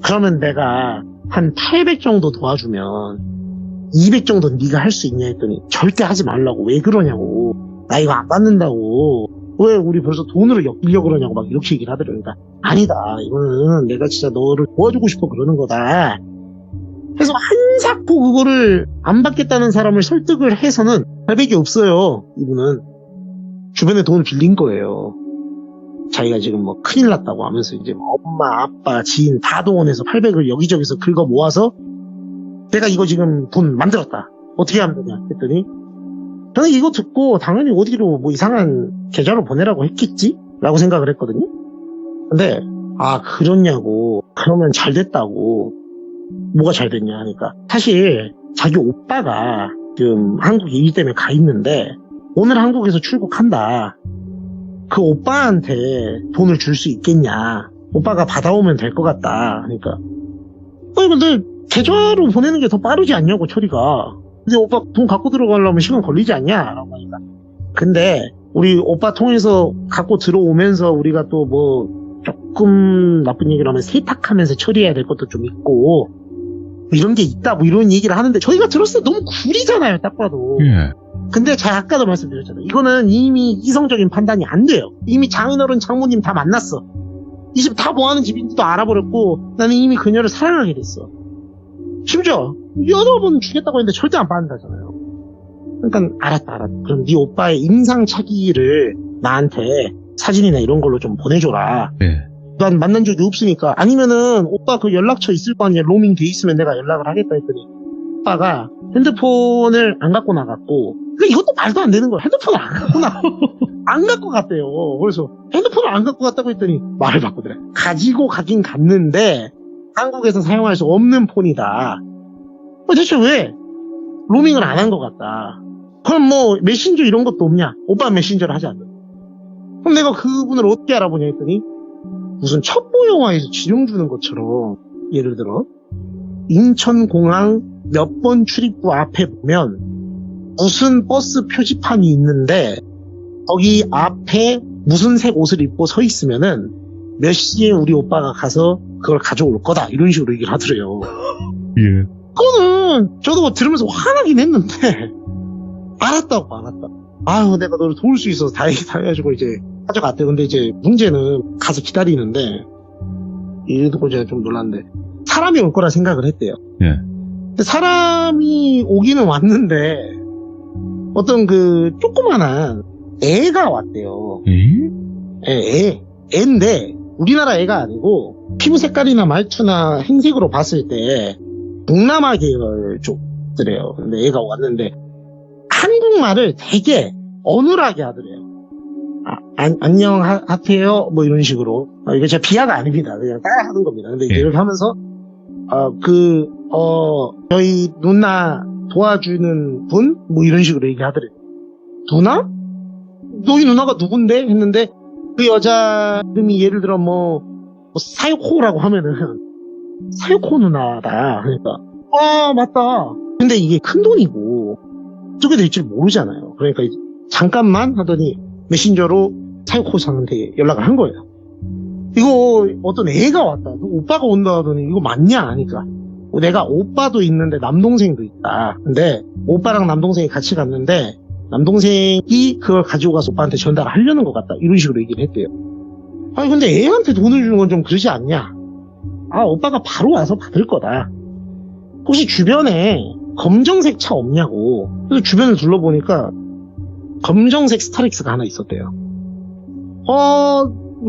그러면 내가 한 800 정도 도와주면 200 정도 네가 할 수 있냐 했더니 절대 하지 말라고. 왜 그러냐고. 나 이거 안 받는다고. 왜 우리 벌써 돈으로 엮이려고 그러냐고 막 이렇게 얘기를 하더라고요. 그러니까 아니다. 이거는 내가 진짜 너를 도와주고 싶어 그러는 거다. 그래서 한사코 그거를 안 받겠다는 사람을 설득을 해서는 800이 없어요. 이분은 주변에 돈을 빌린 거예요. 자기가 지금 뭐 큰일 났다고 하면서 이제 엄마, 아빠, 지인 다 동원해서 800을 여기저기서 긁어 모아서 내가 이거 지금 돈 만들었다. 어떻게 하면 되냐 했더니 저는 이거 듣고 당연히 어디로 뭐 이상한 계좌로 보내라고 했겠지? 라고 생각을 했거든요. 근데 그렇냐고. 그러면 잘 됐다고. 뭐가 잘 됐냐 하니까 사실 자기 오빠가 지금 한국에 일 때문에 가 있는데 오늘 한국에서 출국한다. 그 오빠한테 돈을 줄 수 있겠냐. 오빠가 받아오면 될 것 같다. 그러니까 근데 계좌로 보내는 게 더 빠르지 않냐고 처리가. 근데 오빠 돈 갖고 들어가려면 시간 걸리지 않냐? 라고 하니까. 근데 우리 오빠 통해서 갖고 들어오면서 우리가 또 뭐 조금 나쁜 얘기를 하면 세탁하면서 처리해야 될 것도 좀 있고 이런 게 있다 뭐 이런 얘기를 하는데 저희가 들었을 때 너무 구리잖아요. 딱 봐도. 예. 근데 제가 아까도 말씀드렸잖아요. 이거는 이미 이성적인 판단이 안 돼요. 이미 장인어른 장모님 다 만났어. 이 집 다 뭐 하는 집인지도 알아버렸고 나는 이미 그녀를 사랑하게 됐어. 심지어 여러 번 주겠다고 했는데 절대 안 받는다잖아요. 그러니까 알았다. 그럼 네 오빠의 인상착의를 나한테 사진이나 이런 걸로 좀 보내줘라. 예. 난 만난 적이 없으니까. 아니면은 오빠 그 연락처 있을 거 아니야. 로밍 돼 있으면 내가 연락을 하겠다 했더니 오빠가 핸드폰을 안 갖고 나갔고 그러니까 이것도 말도 안 되는 거야. 핸드폰을 안 갖고 안 갖고 갔대요. 그래서 핸드폰을 안 갖고 갔다고 했더니 말을 바꾸더래. 가지고 가긴 갔는데 한국에서 사용할 수 없는 폰이다. 대체 왜 로밍을 안 한 것 같다. 그럼 뭐 메신저 이런 것도 없냐? 오빠 메신저를 하지 않는. 그럼 내가 그분을 어떻게 알아보냐 했더니 무슨 첩보 영화에서 지령 주는 것처럼 예를 들어 인천공항 몇 번 출입구 앞에 보면 무슨 버스 표지판이 있는데 거기 앞에 무슨 색 옷을 입고 서 있으면은 몇 시에 우리 오빠가 가서 그걸 가져올 거다 이런 식으로 얘기를 하더래요. 예. 그거는 저도 들으면서 화나긴 했는데 알았다고. 아유 내가 너를 도울 수 있어서 다행이다 해가지고 이제 가져갔대. 근데 이제 문제는 가서 기다리는데 이래 듣고 제가 좀 놀랐는데 사람이 올 거라 생각을 했대요. 예. 근데 사람이 오기는 왔는데 어떤 그 조그만한 애가 왔대요. 애인데 우리나라 애가 아니고 피부 색깔이나 말투나 행색으로 봤을 때 동남아 계열 쪽들이에요. 근데 애가 왔는데 한국말을 되게 어눌하게 하더래요. 안녕하세요 뭐 이런 식으로. 이게 제가 비하가 아닙니다. 그냥 따라 하는 겁니다. 근데 예. 얘를 하면서 저희 누나 도와주는 분? 뭐 이런 식으로 얘기하더래요. 누나? 너희 누나가 누군데? 했는데 그 여자 이름이 예를 들어 뭐 사요코라고 하면은 사요코 누나다. 그러니까 맞다. 근데 이게 큰 돈이고 어떻게 될지 모르잖아요. 그러니까 이제 잠깐만 하더니 메신저로 사요코 상한테 연락을 한 거예요. 이거 어떤 애가 왔다. 오빠가 온다 하더니 이거 맞냐 하니까 내가 오빠도 있는데 남동생도 있다. 근데 오빠랑 남동생이 같이 갔는데 남동생이 그걸 가지고 가서 오빠한테 전달하려는 것 같다. 이런 식으로 얘기를 했대요. 아니 근데 애한테 돈을 주는 건 좀 그러지 않냐. 오빠가 바로 와서 받을 거다. 혹시 주변에 검정색 차 없냐고. 그래서 주변을 둘러보니까 검정색 스타렉스가 하나 있었대요.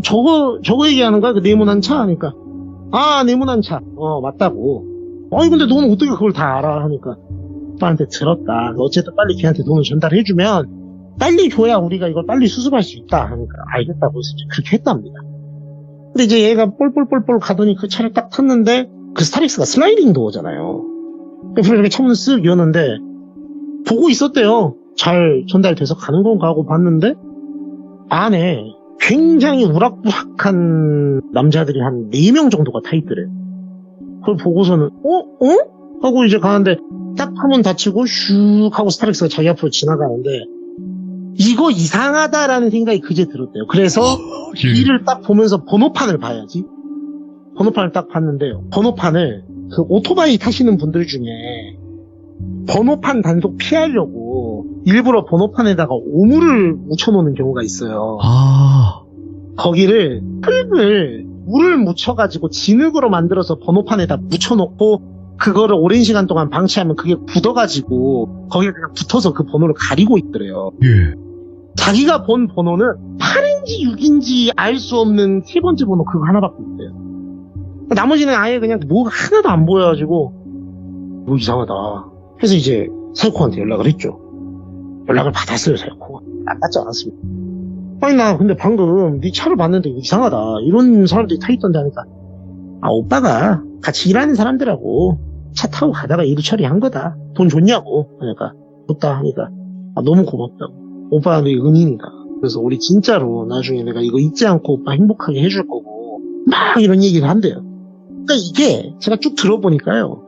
저거 얘기하는 거야? 그 네모난 차? 하니까 네모난 차. 맞다고. 근데 너는 어떻게 그걸 다 알아? 하니까 오빠한테 들었다. 어쨌든 빨리 걔한테 돈을 전달해주면 빨리 줘야 우리가 이걸 빨리 수습할 수 있다. 하니까 알겠다고 해서 그렇게 했답니다. 근데 이제 얘가 볼볼볼볼 가더니 그 차를 딱 탔는데 그 스타렉스가 슬라이딩 도어잖아요. 그래서 이렇게 차문을 쓱 여는데 보고 있었대요. 잘 전달돼서 가는 건가 하고 봤는데 안에 굉장히 우락부락한 남자들이 한 4명 정도가 타 있더래요. 그걸 보고서는 하고 이제 가는데 딱 화문 닫히고 슉 하고 스타렉스가 자기 앞으로 지나가는데 이거 이상하다라는 생각이 그제 들었대요. 그래서 길을 딱 보면서 번호판을 봐야지. 번호판을 딱 봤는데 번호판을 그 오토바이 타시는 분들 중에 번호판 단속 피하려고 일부러 번호판에다가 오물을 묻혀놓는 경우가 있어요. 거기를 흙을 물을 묻혀가지고 진흙으로 만들어서 번호판에다 묻혀놓고 그거를 오랜 시간 동안 방치하면 그게 굳어가지고 거기에 그냥 붙어서 그 번호를 가리고 있더래요. 예. 자기가 본 번호는 8인지 6인지 알 수 없는 세 번째 번호 그거 하나밖에 없대요. 나머지는 아예 그냥 뭐가 하나도 안 보여가지고 뭐 이상하다. 그래서 이제 사이코한테 연락을 했죠. 연락을 받았어요. 사이코가. 안 받지 않았습니다. 아니 나 근데 방금 네 차를 봤는데 이상하다. 이런 사람들이 타 있던데 하니까 오빠가 같이 일하는 사람들하고 차 타고 가다가 일 처리한 거다. 돈 줬냐고. 그러니까 줬다 하니까 너무 고맙다고. 오빠가 내 은인이다. 그래서 우리 진짜로 나중에 내가 이거 잊지 않고 오빠 행복하게 해줄 거고 막 이런 얘기를 한대요. 그러니까 이게 제가 쭉 들어보니까요.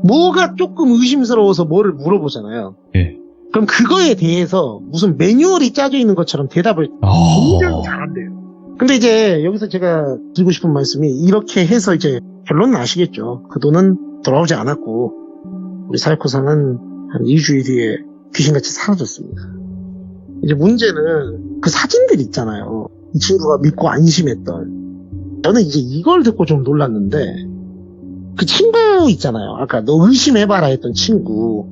뭐가 조금 의심스러워서 뭐를 물어보잖아요. 예. 그럼 그거에 대해서 무슨 매뉴얼이 짜져 있는 것처럼 대답을 굉장히 잘한대요. 근데 이제 여기서 제가 드리고 싶은 말씀이 이렇게 해서 이제 결론은 아시겠죠. 그 돈은 돌아오지 않았고 우리 사이코상은 한 2주일 뒤에 귀신같이 사라졌습니다. 이제 문제는 그 사진들 있잖아요. 이 친구가 믿고 안심했던. 저는 이제 이걸 듣고 좀 놀랐는데 그 친구 있잖아요. 아까 너 의심해봐라 했던 친구.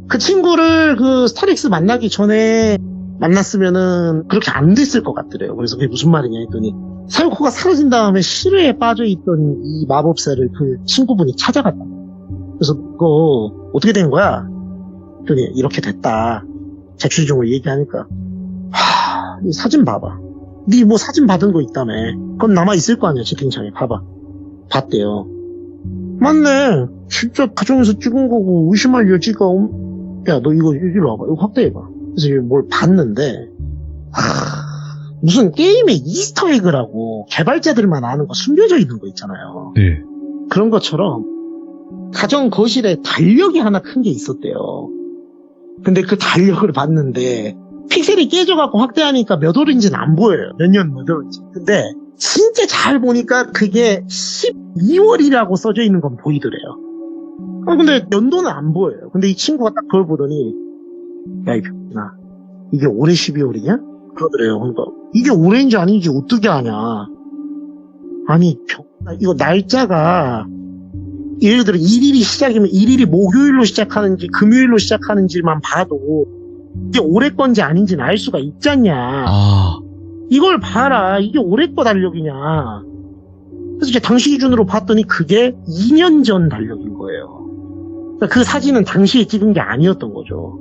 그 친구를 그 스타렉스 만나기 전에 만났으면은 그렇게 안 됐을 것 같더래요. 그래서 그게 무슨 말이냐 했더니 사이코가 사라진 다음에 실외에 빠져있던 이 마법사를 그 친구분이 찾아갔다. 그래서 그거 어떻게 된 거야? 그랬더니 이렇게 됐다. 재추리종을 얘기하니까 이 사진 봐봐. 네 뭐 사진 받은 거 있다며. 그건 남아있을 거 아니야 채팅창에. 봐봐. 봤대요. 맞네. 진짜 가정에서 찍은 거고 의심할 여지가 야, 너 이거 이리로 와봐. 이거 확대해봐. 그래서 이걸 뭘 봤는데 무슨 게임의 이스터에그라고 개발자들만 아는 거 숨겨져 있는 거 있잖아요. 네. 그런 것처럼 가정 거실에 달력이 하나 큰 게 있었대요. 근데 그 달력을 봤는데 픽셀이 깨져갖고 확대하니까 몇 월인지는 안 보여요. 몇 년 몇 월인지. 근데 진짜 잘 보니까 그게 12월이라고 써져 있는 건 보이더래요. 근데 연도는 안 보여요. 근데 이 친구가 딱 그걸 보더니 야, 이 병나 이게 올해 12월이냐? 그러더래요. 그러니까 이게 올해인지 아닌지 어떻게 아냐? 아니 병나 이거 날짜가 예를 들어 1일이 시작이면 1일이 목요일로 시작하는지 금요일로 시작하는지만 봐도 이게 올해 건지 아닌지는 알 수가 있잖냐. 아, 이걸 봐라. 이게 올해 거 달력이냐. 그래서 이제 당시 기준으로 봤더니 그게 2년 전 달력인 거예요. 그러니까 그 사진은 당시에 찍은 게 아니었던 거죠.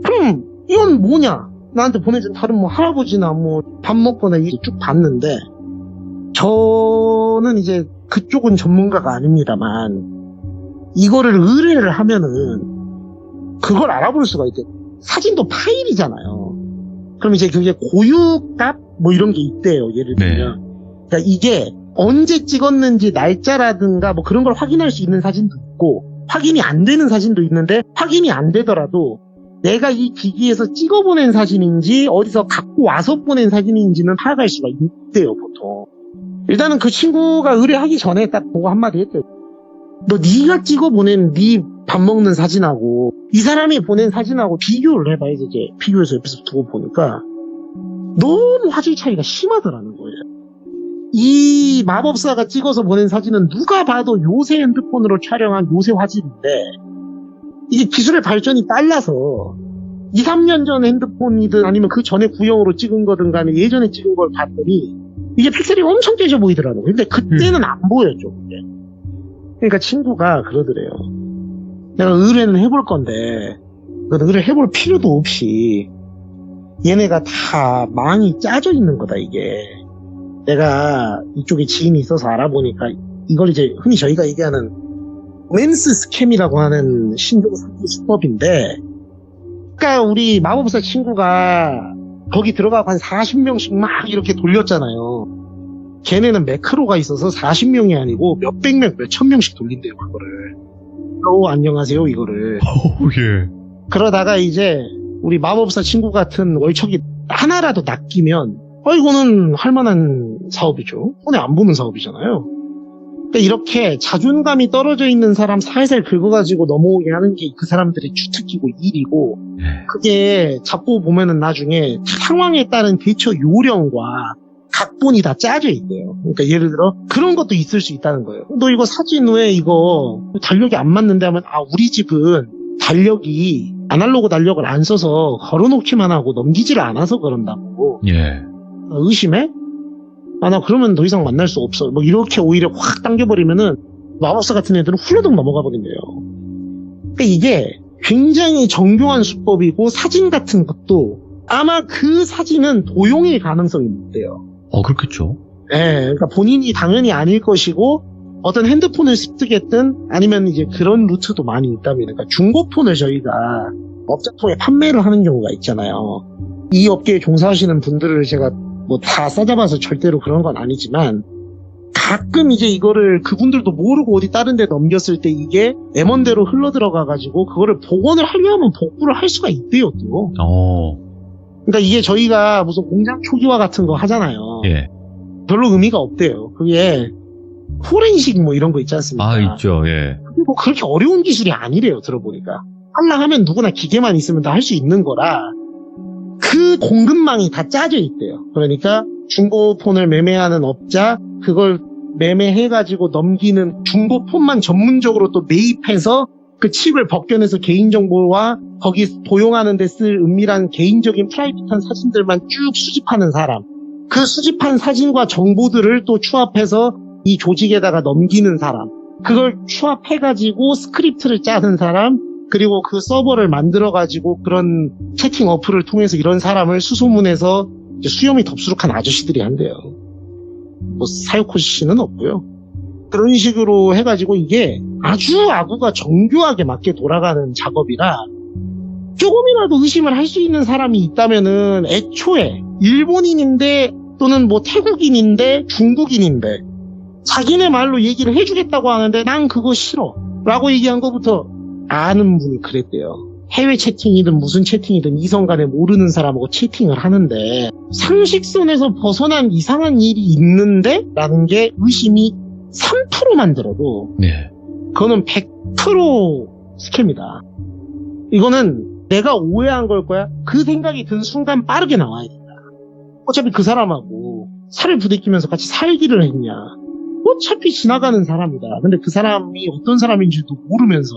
그럼 이건 뭐냐? 나한테 보내준 다른 뭐 할아버지나 뭐 밥 먹거나 이게 쭉 봤는데 저는 이제 그쪽은 전문가가 아닙니다만 이거를 의뢰를 하면은 그걸 알아볼 수가 있대. 사진도 파일이잖아요. 그럼 이제 그게 고유값 뭐 이런 게 있대요. 예를 들면. 그러니까 이게 언제 찍었는지 날짜라든가 뭐 그런 걸 확인할 수 있는 사진도 있고 확인이 안 되는 사진도 있는데 확인이 안 되더라도 내가 이 기기에서 찍어보낸 사진인지 어디서 갖고 와서 보낸 사진인지는 파악할 수가 있대요. 보통. 일단은 그 친구가 의뢰하기 전에 딱 보고 한마디 했대요. 너 네가 찍어보낸 네 밥 먹는 사진하고 이 사람이 보낸 사진하고 비교를 해봐야지. 이제 비교해서 옆에서 두고 보니까 너무 화질 차이가 심하더라는 거예요. 이 마법사가 찍어서 보낸 사진은 누가 봐도 요새 핸드폰으로 촬영한 요새 화질인데 이게 기술의 발전이 빨라서 2, 3년 전 핸드폰이든 아니면 그 전에 구형으로 찍은 거든 간에 예전에 찍은 걸 봤더니 이게 픽셀이 엄청 깨져 보이더라고요. 근데 그때는 안 보였죠. 그게. 그러니까 친구가 그러더래요. 내가 의뢰는 해볼 건데 의뢰 해볼 필요도 없이 얘네가 다 망이 짜져 있는 거다. 이게 내가 이쪽에 지인이 있어서 알아보니까 이걸 이제 흔히 저희가 얘기하는 로맨스 스캠이라고 하는 신종 사기 수법인데, 그러니까 우리 마법사 친구가 거기 들어가고 한 40명씩 막 이렇게 돌렸잖아요. 걔네는 매크로가 있어서 40명이 아니고 몇백 명, 몇천 명씩 돌린대요, 그거를. 안녕하세요, 이거를. 예. 그러다가 이제 우리 마법사 친구 같은 월척이 하나라도 낚이면 이거는 할만한 사업이죠. 손에 안 보는 사업이잖아요. 그러니까 이렇게 자존감이 떨어져 있는 사람 살살 긁어가지고 넘어오게 하는 게 그 사람들의 주특기고 일이고, 그게 잡고 보면은 나중에 상황에 따른 대처 요령과 각본이 다 짜져 있대요. 그러니까 예를 들어 그런 것도 있을 수 있다는 거예요. 너 이거 사진 왜 이거 달력이 안 맞는데 하면 우리 집은 달력이 아날로그 달력을 안 써서 걸어놓기만 하고 넘기지를 않아서 그런다고. 예. 의심해? 나 그러면 더 이상 만날 수 없어. 뭐 이렇게 오히려 확 당겨버리면은 마법사 같은 애들은 훌러덩 넘어가 버린대요. 그러니까 이게 굉장히 정교한 수법이고 사진 같은 것도 아마 그 사진은 도용일 가능성이 있대요. 그렇겠죠. 예, 그러니까 본인이 당연히 아닐 것이고 어떤 핸드폰을 습득했든 아니면 이제 그런 루트도 많이 있다면, 그러니까 중고폰을 저희가 업자 통해 판매를 하는 경우가 있잖아요. 이 업계에 종사하시는 분들을 제가 뭐 다 싸잡아서 절대로 그런 건 아니지만 가끔 이제 이거를 그분들도 모르고 어디 다른 데 넘겼을 때 이게 M1대로 흘러 들어가가지고 그거를 복원을 하려면 복구를 할 수가 있대요, 또. 그러니까 이게 저희가 무슨 공장 초기화 같은 거 하잖아요. 예. 별로 의미가 없대요. 그게 포렌식 뭐 이런 거 있지 않습니까? 있죠. 예. 뭐 그렇게 어려운 기술이 아니래요, 들어보니까. 하려 하면 누구나 기계만 있으면 다 할 수 있는 거라 그 공급망이 다 짜져 있대요. 그러니까 중고폰을 매매하는 업자, 그걸 매매해가지고 넘기는 중고폰만 전문적으로 또 매입해서 그 칩을 벗겨내서 개인정보와 거기 도용하는 데 쓸 은밀한 개인적인 프라이빗한 사진들만 쭉 수집하는 사람, 그 수집한 사진과 정보들을 또 추합해서 이 조직에다가 넘기는 사람, 그걸 추합해가지고 스크립트를 짜는 사람, 그리고 그 서버를 만들어가지고 그런 채팅 어플을 통해서 이런 사람을 수소문해서 이제 수염이 덥수룩한 아저씨들이 한대요. 뭐 사요코 씨는 없고요. 그런 식으로 해가지고 이게 아주 아구가 정교하게 맞게 돌아가는 작업이라 조금이라도 의심을 할 수 있는 사람이 있다면은 애초에 일본인인데 또는 뭐 태국인인데 중국인인데 자기네 말로 얘기를 해주겠다고 하는데 난 그거 싫어 라고 얘기한 것부터 아는 분이 그랬대요. 해외 채팅이든 무슨 채팅이든 이성 간에 모르는 사람하고 채팅을 하는데 상식선에서 벗어난 이상한 일이 있는데? 라는 게 의심이 3%만 들어도 네. 그거는 100% 스캠이다. 이거는 내가 오해한 걸 거야. 그 생각이 든 순간 빠르게 나와야 된다. 어차피 그 사람하고 살을 부대끼면서 같이 살기를 했냐. 어차피 지나가는 사람이다. 근데 그 사람이 어떤 사람인지도 모르면서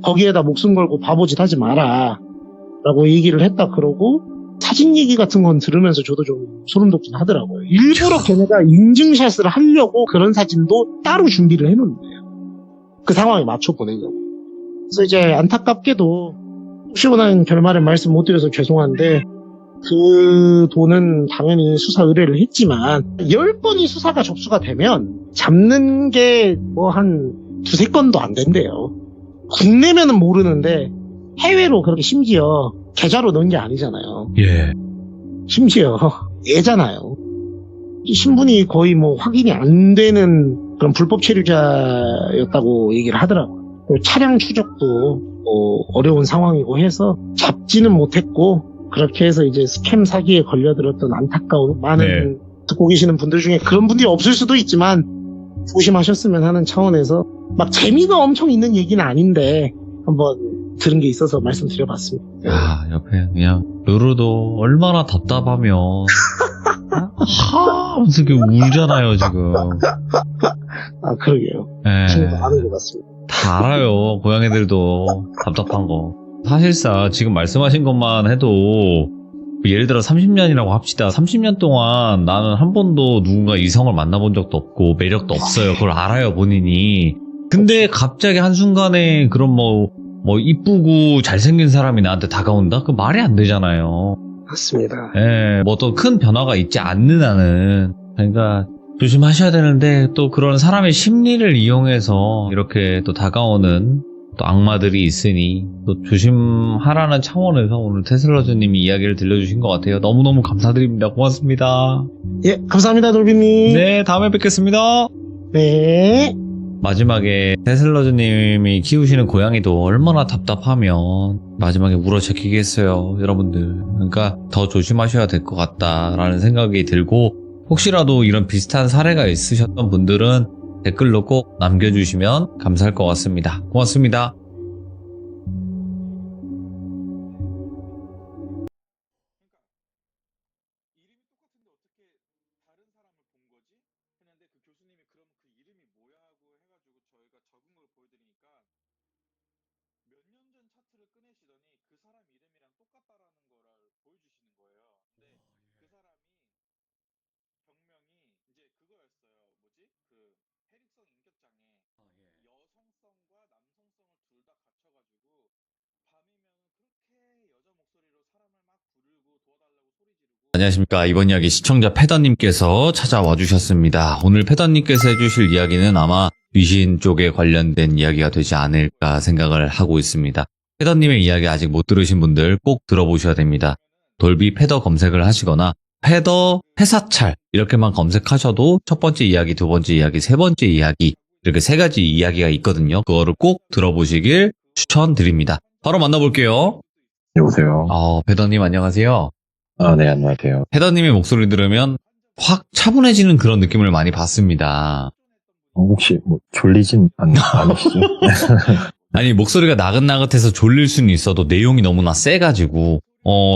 거기에다 목숨 걸고 바보짓 하지 마라 라고 얘기를 했다 그러고 사진 얘기 같은 건 들으면서 저도 좀 소름 돋긴 하더라고요. 일부러 걔네가 인증샷을 하려고 그런 사진도 따로 준비를 해놓는데요. 그 상황에 맞춰 보내려고. 그래서 이제 안타깝게도 시원한 결말의 말씀 못 드려서 죄송한데 그 돈은 당연히 수사 의뢰를 했지만 10건이 수사가 접수가 되면 잡는 게 뭐 한 2-3건도 안 된대요. 국내면은 모르는데 해외로 그렇게 심지어 계좌로 넣은 게 아니잖아요. 예. 심지어 예잖아요. 이 신분이 거의 뭐 확인이 안 되는 그런 불법 체류자였다고 얘기를 하더라고요. 그리고 차량 추적도 어려운 상황이고 해서 잡지는 못했고 그렇게 해서 이제 스캠 사기에 걸려들었던 안타까운 많은 네. 듣고 계시는 분들 중에 그런 분들이 없을 수도 있지만 조심하셨으면 하는 차원에서 막 재미가 엄청 있는 얘기는 아닌데 한번 들은 게 있어서 말씀드려봤습니다. 아, 옆에 그냥 루루도 얼마나 답답하면 하면서 이렇게 울잖아요 지금. 아 그러게요. 예. 친구도 아는 것 같습니다. 다 알아요. 고양이들도 답답한 거. 사실상 지금 말씀하신 것만 해도 예를 들어 30년이라고 합시다. 30년 동안 나는 한 번도 누군가 이성을 만나본 적도 없고 매력도 없어요. 그걸 알아요 본인이. 근데 갑자기 한순간에 그런 뭐 이쁘고 잘생긴 사람이 나한테 다가온다? 그 말이 안 되잖아요. 맞습니다. 예, 뭐 또 큰 변화가 있지 않는 한은. 그러니까 조심하셔야 되는데 또 그런 사람의 심리를 이용해서 이렇게 또 다가오는 또 악마들이 있으니 또 조심하라는 차원에서 오늘 테슬러즈님이 이야기를 들려주신 것 같아요. 너무너무 감사드립니다. 고맙습니다. 예, 감사합니다, 돌비님. 네, 다음에 뵙겠습니다. 네. 마지막에 테슬러즈님이 키우시는 고양이도 얼마나 답답하면 마지막에 물어제끼겠어요, 여러분들. 그러니까 더 조심하셔야 될 것 같다라는 생각이 들고 혹시라도 이런 비슷한 사례가 있으셨던 분들은 댓글로 꼭 남겨주시면 감사할 것 같습니다. 고맙습니다. 안녕하십니까. 이번 이야기 시청자 패더님께서 찾아와 주셨습니다. 오늘 패더님께서 해주실 이야기는 아마 귀신 쪽에 관련된 이야기가 되지 않을까 생각을 하고 있습니다. 패더님의 이야기 아직 못 들으신 분들 꼭 들어보셔야 됩니다. 돌비 패더 검색을 하시거나 패더 회사찰 이렇게만 검색하셔도 첫 번째 이야기, 두 번째 이야기, 세 번째 이야기 이렇게 3가지 이야기가 있거든요. 그거를 꼭 들어보시길 추천드립니다. 바로 만나볼게요. 여보세요. 패더님 안녕하세요. 네, 안녕하세요. 패더님의 목소리 들으면 확 차분해지는 그런 느낌을 많이 받습니다. 혹시 뭐 졸리진 않으시죠? 아니 목소리가 나긋나긋해서 졸릴 수는 있어도 내용이 너무나 세가지고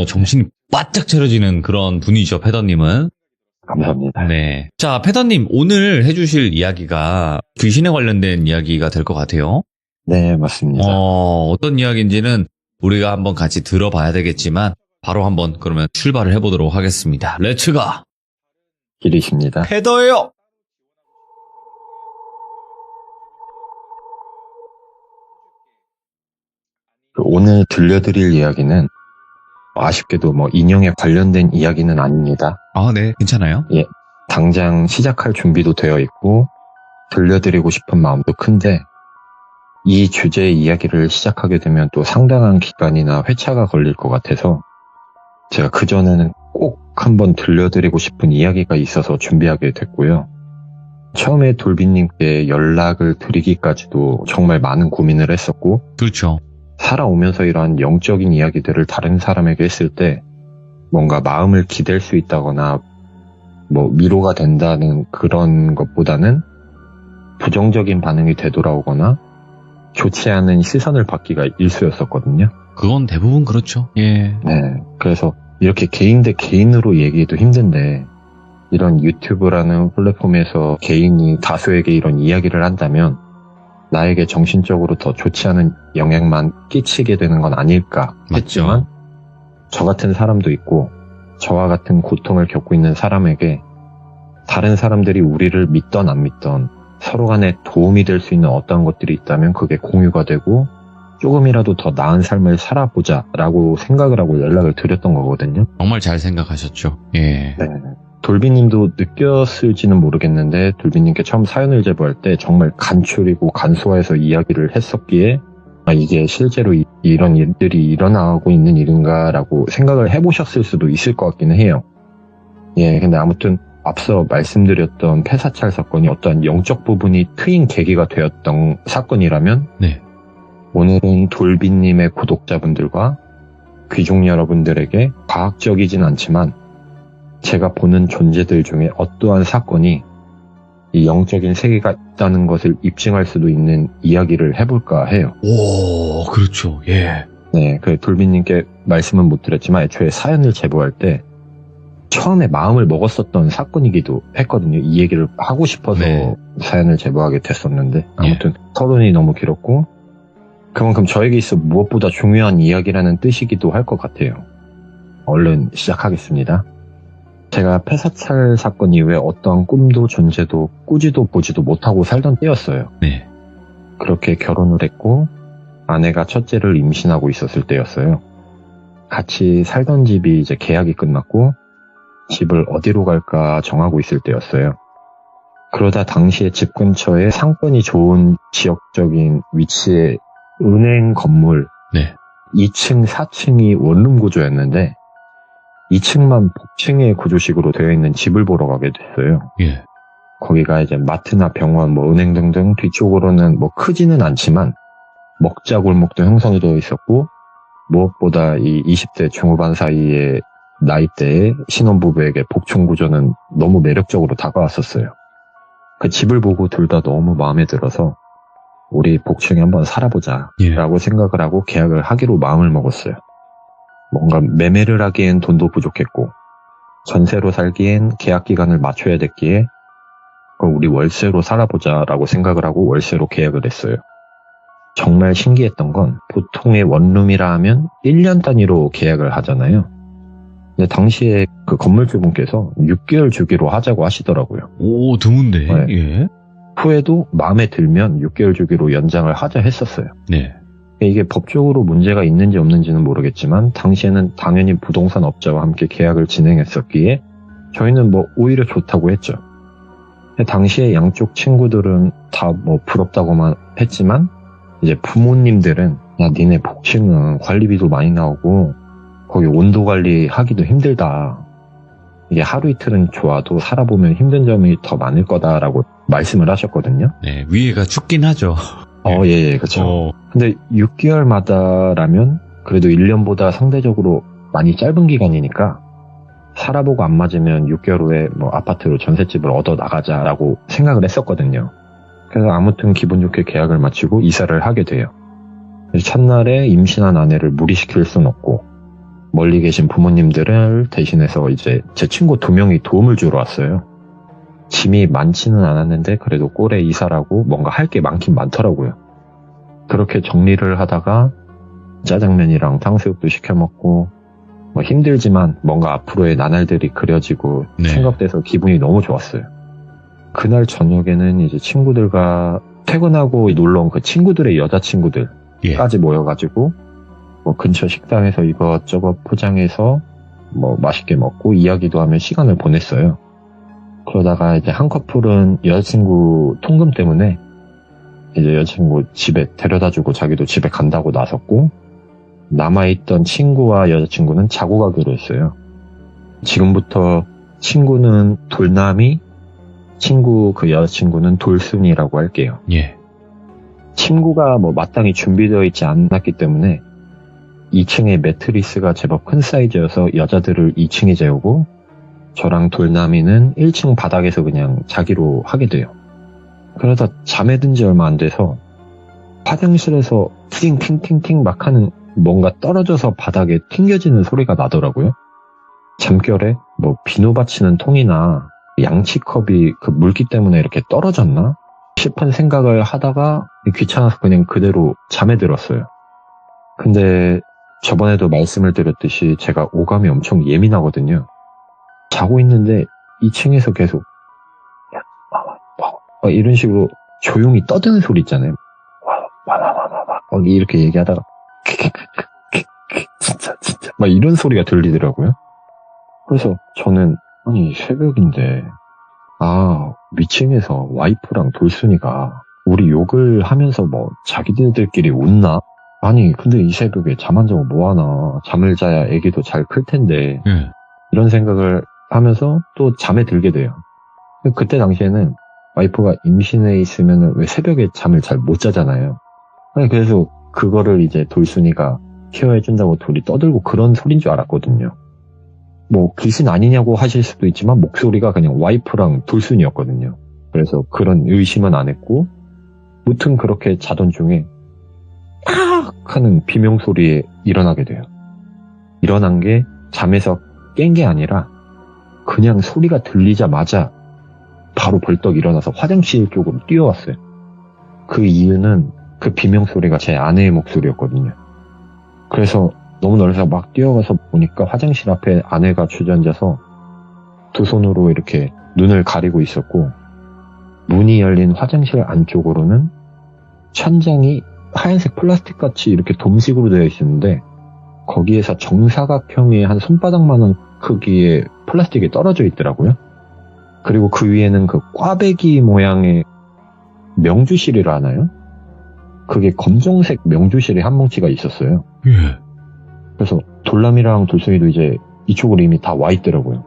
정신이 바짝 차려지는 그런 분이죠, 패더님은. 감사합니다. 네. 자, 패더님 오늘 해주실 이야기가 귀신에 관련된 이야기가 될 것 같아요. 네, 맞습니다. 어떤 이야기인지는 우리가 한번 같이 들어봐야 되겠지만 바로 한번 그러면 출발을 해보도록 하겠습니다. 렛츠가! 길이십니다. 패더예요! 오늘 들려드릴 이야기는 아쉽게도 뭐 인형에 관련된 이야기는 아닙니다. 네. 괜찮아요? 당장 시작할 준비도 되어 있고 들려드리고 싶은 마음도 큰데 이 주제의 이야기를 시작하게 되면 또 상당한 기간이나 회차가 걸릴 것 같아서 제가 그전에는 꼭 한번 들려드리고 싶은 이야기가 있어서 준비하게 됐고요. 처음에 돌비님께 연락을 드리기까지도 정말 많은 고민을 했었고 그렇죠. 살아오면서 이러한 영적인 이야기들을 다른 사람에게 했을 때 뭔가 마음을 기댈 수 있다거나 뭐 위로가 된다는 그런 것보다는 부정적인 반응이 되돌아오거나 좋지 않은 시선을 받기가 일쑤였었거든요. 그건 대부분 그렇죠. 예. 네, 그래서 이렇게 개인 대 개인으로 얘기해도 힘든데 이런 유튜브라는 플랫폼에서 개인이 다수에게 이런 이야기를 한다면 나에게 정신적으로 더 좋지 않은 영향만 끼치게 되는 건 아닐까 했지만 저 같은 사람도 있고 저와 같은 고통을 겪고 있는 사람에게 다른 사람들이 우리를 믿던 안 믿던 서로 간에 도움이 될 수 있는 어떤 것들이 있다면 그게 공유가 되고 조금이라도 더 나은 삶을 살아보자 라고 생각을 하고 연락을 드렸던 거거든요. 정말 잘 생각하셨죠. 예. 네. 돌비님도 느꼈을지는 모르겠는데 돌비님께 처음 사연을 제보할 때 정말 간추리고 간소화해서 이야기를 했었기에 이게 실제로 이런 일들이 일어나고 있는 일인가 라고 생각을 해보셨을 수도 있을 것 같기는 해요. 예, 근데 아무튼 앞서 말씀드렸던 폐사찰 사건이 어떠한 영적 부분이 트인 계기가 되었던 사건이라면 네. 오늘은 돌비님의 구독자분들과 귀족 여러분들에게 과학적이진 않지만 제가 보는 존재들 중에 어떠한 사건이 이 영적인 세계가 있다는 것을 입증할 수도 있는 이야기를 해볼까 해요. 오, 그렇죠. 예. 네, 그 돌비님께 말씀은 못 드렸지만 애초에 사연을 제보할 때 처음에 마음을 먹었었던 사건이기도 했거든요. 이 얘기를 하고 싶어서 네. 사연을 제보하게 됐었는데 아무튼 서론이 너무 길었고 그만큼 저에게 있어 무엇보다 중요한 이야기라는 뜻이기도 할 것 같아요. 얼른 시작하겠습니다. 제가 폐사찰 사건 이후에 어떠한 꿈도 존재도 꾸지도 보지도 못하고 살던 때였어요. 네. 그렇게 결혼을 했고 아내가 첫째를 임신하고 있었을 때였어요. 같이 살던 집이 이제 계약이 끝났고 집을 어디로 갈까 정하고 있을 때였어요. 그러다 당시에 집 근처에 상권이 좋은 지역적인 위치의 은행 건물 네. 2층, 4층이 원룸 구조였는데 2층만 복층의 구조식으로 되어 있는 집을 보러 가게 됐어요. 예. 거기가 이제 마트나 병원, 뭐 은행 등등 뒤쪽으로는 뭐 크지는 않지만 먹자 골목도 형성이 되어 있었고 무엇보다 이 20대 중후반 사이의 나이대의 신혼부부에게 복층 구조는 너무 매력적으로 다가왔었어요. 그 집을 보고 둘 다 너무 마음에 들어서 우리 복층에 한번 살아보자 예. 라고 생각을 하고 계약을 하기로 마음을 먹었어요. 뭔가 매매를 하기엔 돈도 부족했고 전세로 살기엔 계약 기간을 맞춰야 됐기에 우리 월세로 살아보자 라고 생각을 하고 월세로 계약을 했어요. 정말 신기했던 건 보통의 원룸이라 하면 1년 단위로 계약을 하잖아요. 근데 당시에 그 건물주분께서 6개월 주기로 하자고 하시더라고요. 오, 드문데. 네. 예. 후에도 마음에 들면 6개월 주기로 연장을 하자 했었어요. 네. 이게 법적으로 문제가 있는지 없는지는 모르겠지만 당시에는 당연히 부동산 업자와 함께 계약을 진행했었기에 저희는 뭐 오히려 좋다고 했죠. 당시에 양쪽 친구들은 다 뭐 부럽다고만 했지만 이제 부모님들은 야 니네 복층은 관리비도 많이 나오고 거기 온도 관리하기도 힘들다. 이게 하루 이틀은 좋아도 살아보면 힘든 점이 더 많을 거다라고 말씀을 하셨거든요. 네. 위에가 춥긴 하죠. 예, 그렇죠. 근데 6개월마다라면 그래도 1년보다 상대적으로 많이 짧은 기간이니까 살아보고 안 맞으면 6개월 후에 뭐 아파트로 전셋집을 얻어 나가자라고 생각을 했었거든요. 그래서 아무튼 기분 좋게 계약을 마치고 이사를 하게 돼요. 첫날에 임신한 아내를 무리시킬 순 없고 멀리 계신 부모님들을 대신해서 이제 제 친구 2명이 도움을 주러 왔어요. 짐이 많지는 않았는데 그래도 꼴에 이사라고 뭔가 할 게 많긴 많더라고요. 그렇게 정리를 하다가 짜장면이랑 탕수육도 시켜 먹고 뭐 힘들지만 뭔가 앞으로의 나날들이 그려지고 네. 생각돼서 기분이 너무 좋았어요. 그날 저녁에는 이제 친구들과 퇴근하고 놀러 온 그 친구들의 여자친구들까지 예. 모여가지고 뭐 근처 식당에서 이것저것 포장해서 뭐 맛있게 먹고 이야기도 하며 시간을 보냈어요. 그러다가 이제 한 커플은 여자친구 통금 때문에 이제 여자친구 집에 데려다주고 자기도 집에 간다고 나섰고, 남아있던 친구와 여자친구는 자고 가기로 했어요. 지금부터 친구는 돌남이, 친구 그 여자친구는 돌순이라고 할게요. 예. 침구가 뭐 마땅히 준비되어 있지 않았기 때문에 2층에 매트리스가 제법 큰 사이즈여서 여자들을 2층에 재우고 저랑 돌남이는 1층 바닥에서 그냥 자기로 하게 돼요. 그러다 잠에 든 지 얼마 안 돼서 화장실에서 팅팅팅팅 막 하는 뭔가 떨어져서 바닥에 튕겨지는 소리가 나더라고요. 잠결에 뭐 비누 받치는 통이나 양치컵이 그 물기 때문에 이렇게 떨어졌나 싶은 생각을 하다가 귀찮아서 그냥 그대로 잠에 들었어요. 근데 저번에도 말씀을 드렸듯이 제가 오감이 엄청 예민하거든요. 자고 있는데 2층에서 계속 이런 식으로 조용히 떠드는 소리 있잖아요. 이렇게 얘기하다가 진짜 막 이런 소리가 들리더라고요. 그래서 저는 아니 새벽인데 위층에서 와이프랑 돌순이가 우리 욕을 하면서 뭐 자기들끼리 웃나? 아니 근데 이 새벽에 잠 안 자고 뭐하나, 잠을 자야 애기도 잘 클 텐데 이런 생각을 하면서 또 잠에 들게 돼요. 그때 당시에는 와이프가 임신해 있으면 왜 새벽에 잠을 잘 못 자잖아요. 그래서 그거를 이제 돌순이가 케어해준다고 둘이 떠들고 그런 소린 줄 알았거든요. 뭐 귀신 아니냐고 하실 수도 있지만 목소리가 그냥 와이프랑 돌순이었거든요. 그래서 그런 의심은 안 했고, 무튼 그렇게 자던 중에 악 하는 비명소리에 일어나게 돼요. 일어난 게 잠에서 깬 게 아니라 그냥 소리가 들리자마자 바로 벌떡 일어나서 화장실 쪽으로 뛰어왔어요. 그 이유는 그 비명소리가 제 아내의 목소리였거든요. 그래서 너무 놀라서 막 뛰어가서 보니까 화장실 앞에 아내가 주저앉아서 두 손으로 이렇게 눈을 가리고 있었고, 문이 열린 화장실 안쪽으로는 천장이 하얀색 플라스틱 같이 이렇게 돔식으로 되어 있었는데 거기에서 정사각형의 한 손바닥만한 크기의 플라스틱이 떨어져 있더라고요. 그리고 그 위에는 그 꽈배기 모양의 명주실이라 하나요? 그게 검정색 명주실이 한 뭉치가 있었어요. 예. 그래서 돌남이랑 돌순이도 이제 이쪽으로 이미 다 와 있더라고요.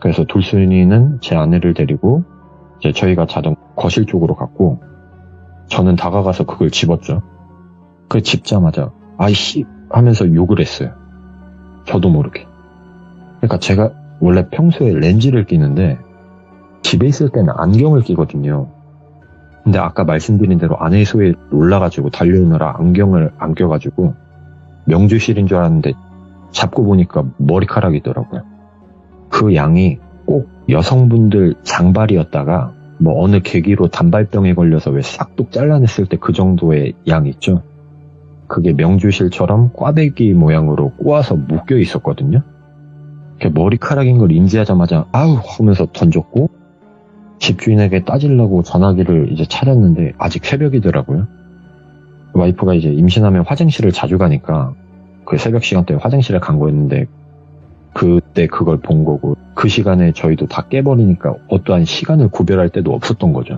그래서 돌순이는 제 아내를 데리고 이제 저희가 자던 거실 쪽으로 갔고, 저는 다가가서 그걸 집었죠. 그 집자마자 아이씨 하면서 욕을 했어요. 저도 모르게. 그러니까 제가 원래 평소에 렌즈를 끼는데 집에 있을 때는 안경을 끼거든요. 근데 아까 말씀드린 대로 아내의 소리에 놀라가지고 달려오느라 안경을 안 껴가지고 명주실인 줄 알았는데 잡고 보니까 머리카락이더라고요. 그 양이 꼭 여성분들 장발이었다가 뭐 어느 계기로 단발병에 걸려서 왜 싹둑 잘라냈을 때 그 정도의 양 있죠. 그게 명주실처럼 꽈배기 모양으로 꼬아서 묶여 있었거든요. 머리카락인 걸 인지하자마자 아우 하면서 던졌고, 집주인에게 따지려고 전화기를 이제 차렸는데 아직 새벽이더라고요. 와이프가 이제 임신하면 화장실을 자주 가니까 그 새벽 시간대에 화장실에 간 거였는데 그때 그걸 본 거고, 그 시간에 저희도 다 깨버리니까 어떠한 시간을 구별할 때도 없었던 거죠.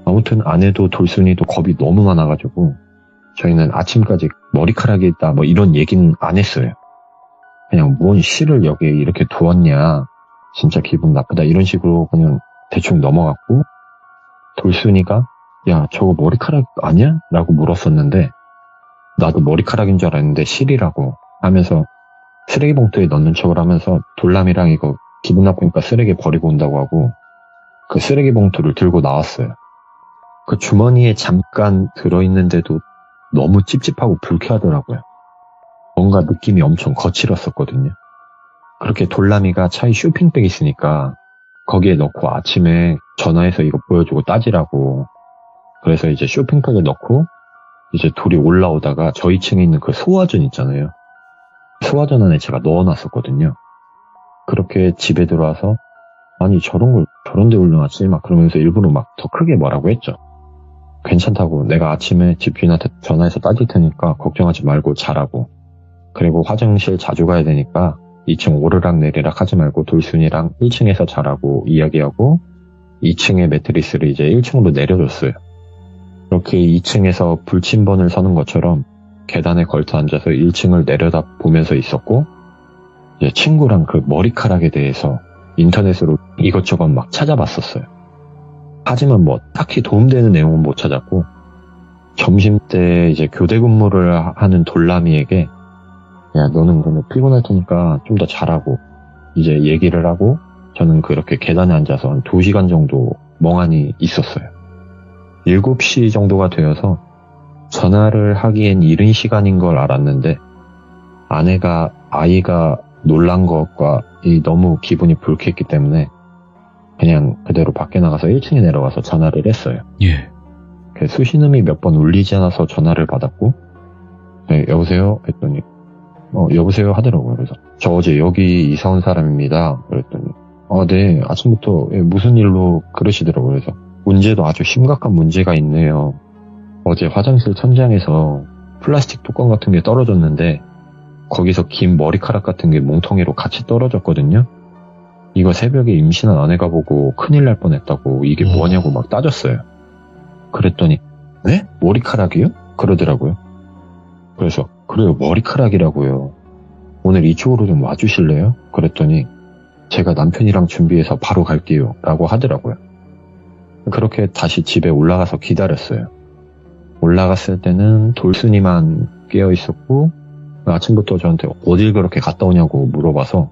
아무튼 아내도 돌순이도 겁이 너무 많아가지고 저희는 아침까지 머리카락이 있다 뭐 이런 얘기는 안 했어요. 그냥 뭔 씨를 여기에 이렇게 두었냐, 진짜 기분 나쁘다 이런 식으로 그냥 대충 넘어갔고, 돌순이가 야 저거 머리카락 아니야? 라고 물었었는데 나도 머리카락인 줄 알았는데 실이라고 하면서 쓰레기 봉투에 넣는 척을 하면서 돌남이랑 이거 기분 나쁘니까 쓰레기 버리고 온다고 하고 그 쓰레기 봉투를 들고 나왔어요. 그 주머니에 잠깐 들어있는데도 너무 찝찝하고 불쾌하더라고요. 뭔가 느낌이 엄청 거칠었었거든요. 그렇게 돌남이가 차에 쇼핑백 있으니까 거기에 넣고 아침에 전화해서 이거 보여주고 따지라고, 그래서 이제 쇼핑백에 넣고 이제 둘이 올라오다가 저희 층에 있는 그 소화전 있잖아요. 소화전 안에 제가 넣어놨었거든요. 그렇게 집에 들어와서 아니 저런 걸 저런 데 올려놨지 막 그러면서 일부러 막 더 크게 뭐라고 했죠. 괜찮다고, 내가 아침에 집주인한테 전화해서 따질 테니까 걱정하지 말고 자라고, 그리고 화장실 자주 가야 되니까 2층 오르락내리락 하지 말고 돌순이랑 1층에서 자라고 이야기하고 2층의 매트리스를 이제 1층으로 내려줬어요. 그렇게 2층에서 불침번을 서는 것처럼 계단에 걸터 앉아서 1층을 내려다 보면서 있었고, 이제 친구랑 그 머리카락에 대해서 인터넷으로 이것저것 막 찾아봤었어요. 하지만 뭐 딱히 도움되는 내용은 못 찾았고, 점심 때 이제 교대 근무를 하는 돌람이에게 야, 너는 너무 피곤할 테니까 좀 더 자라고 이제 얘기를 하고, 저는 그렇게 계단에 앉아서 한 2시간 정도 멍하니 있었어요. 7시 정도가 되어서 전화를 하기엔 이른 시간인 걸 알았는데, 아이가 놀란 것과 너무 기분이 불쾌했기 때문에 그냥 그대로 밖에 나가서 1층에 내려가서 전화를 했어요. 예. 수신음이 몇 번 울리지 않아서 전화를 받았고, 네, 여보세요? 했더니 여보세요? 하더라고요. 그래서 저 어제 여기 이사 온 사람입니다. 그랬더니 네, 아침부터 무슨 일로 그러시더라고요. 그래서 문제도 아주 심각한 문제가 있네요. 어제 화장실 천장에서 플라스틱 뚜껑 같은 게 떨어졌는데 거기서 긴 머리카락 같은 게 몽텅이로 같이 떨어졌거든요. 이거 새벽에 임신한 아내가 보고 큰일 날 뻔했다고 이게 뭐냐고 막 따졌어요. 그랬더니 네? 머리카락이요? 그러더라고요. 그래서 그래요, 머리카락이라고요. 오늘 이쪽으로 좀 와주실래요? 그랬더니 제가 남편이랑 준비해서 바로 갈게요 라고 하더라고요. 그렇게 다시 집에 올라가서 기다렸어요. 올라갔을 때는 돌순이만 깨어 있었고, 아침부터 저한테 어딜 그렇게 갔다 오냐고 물어봐서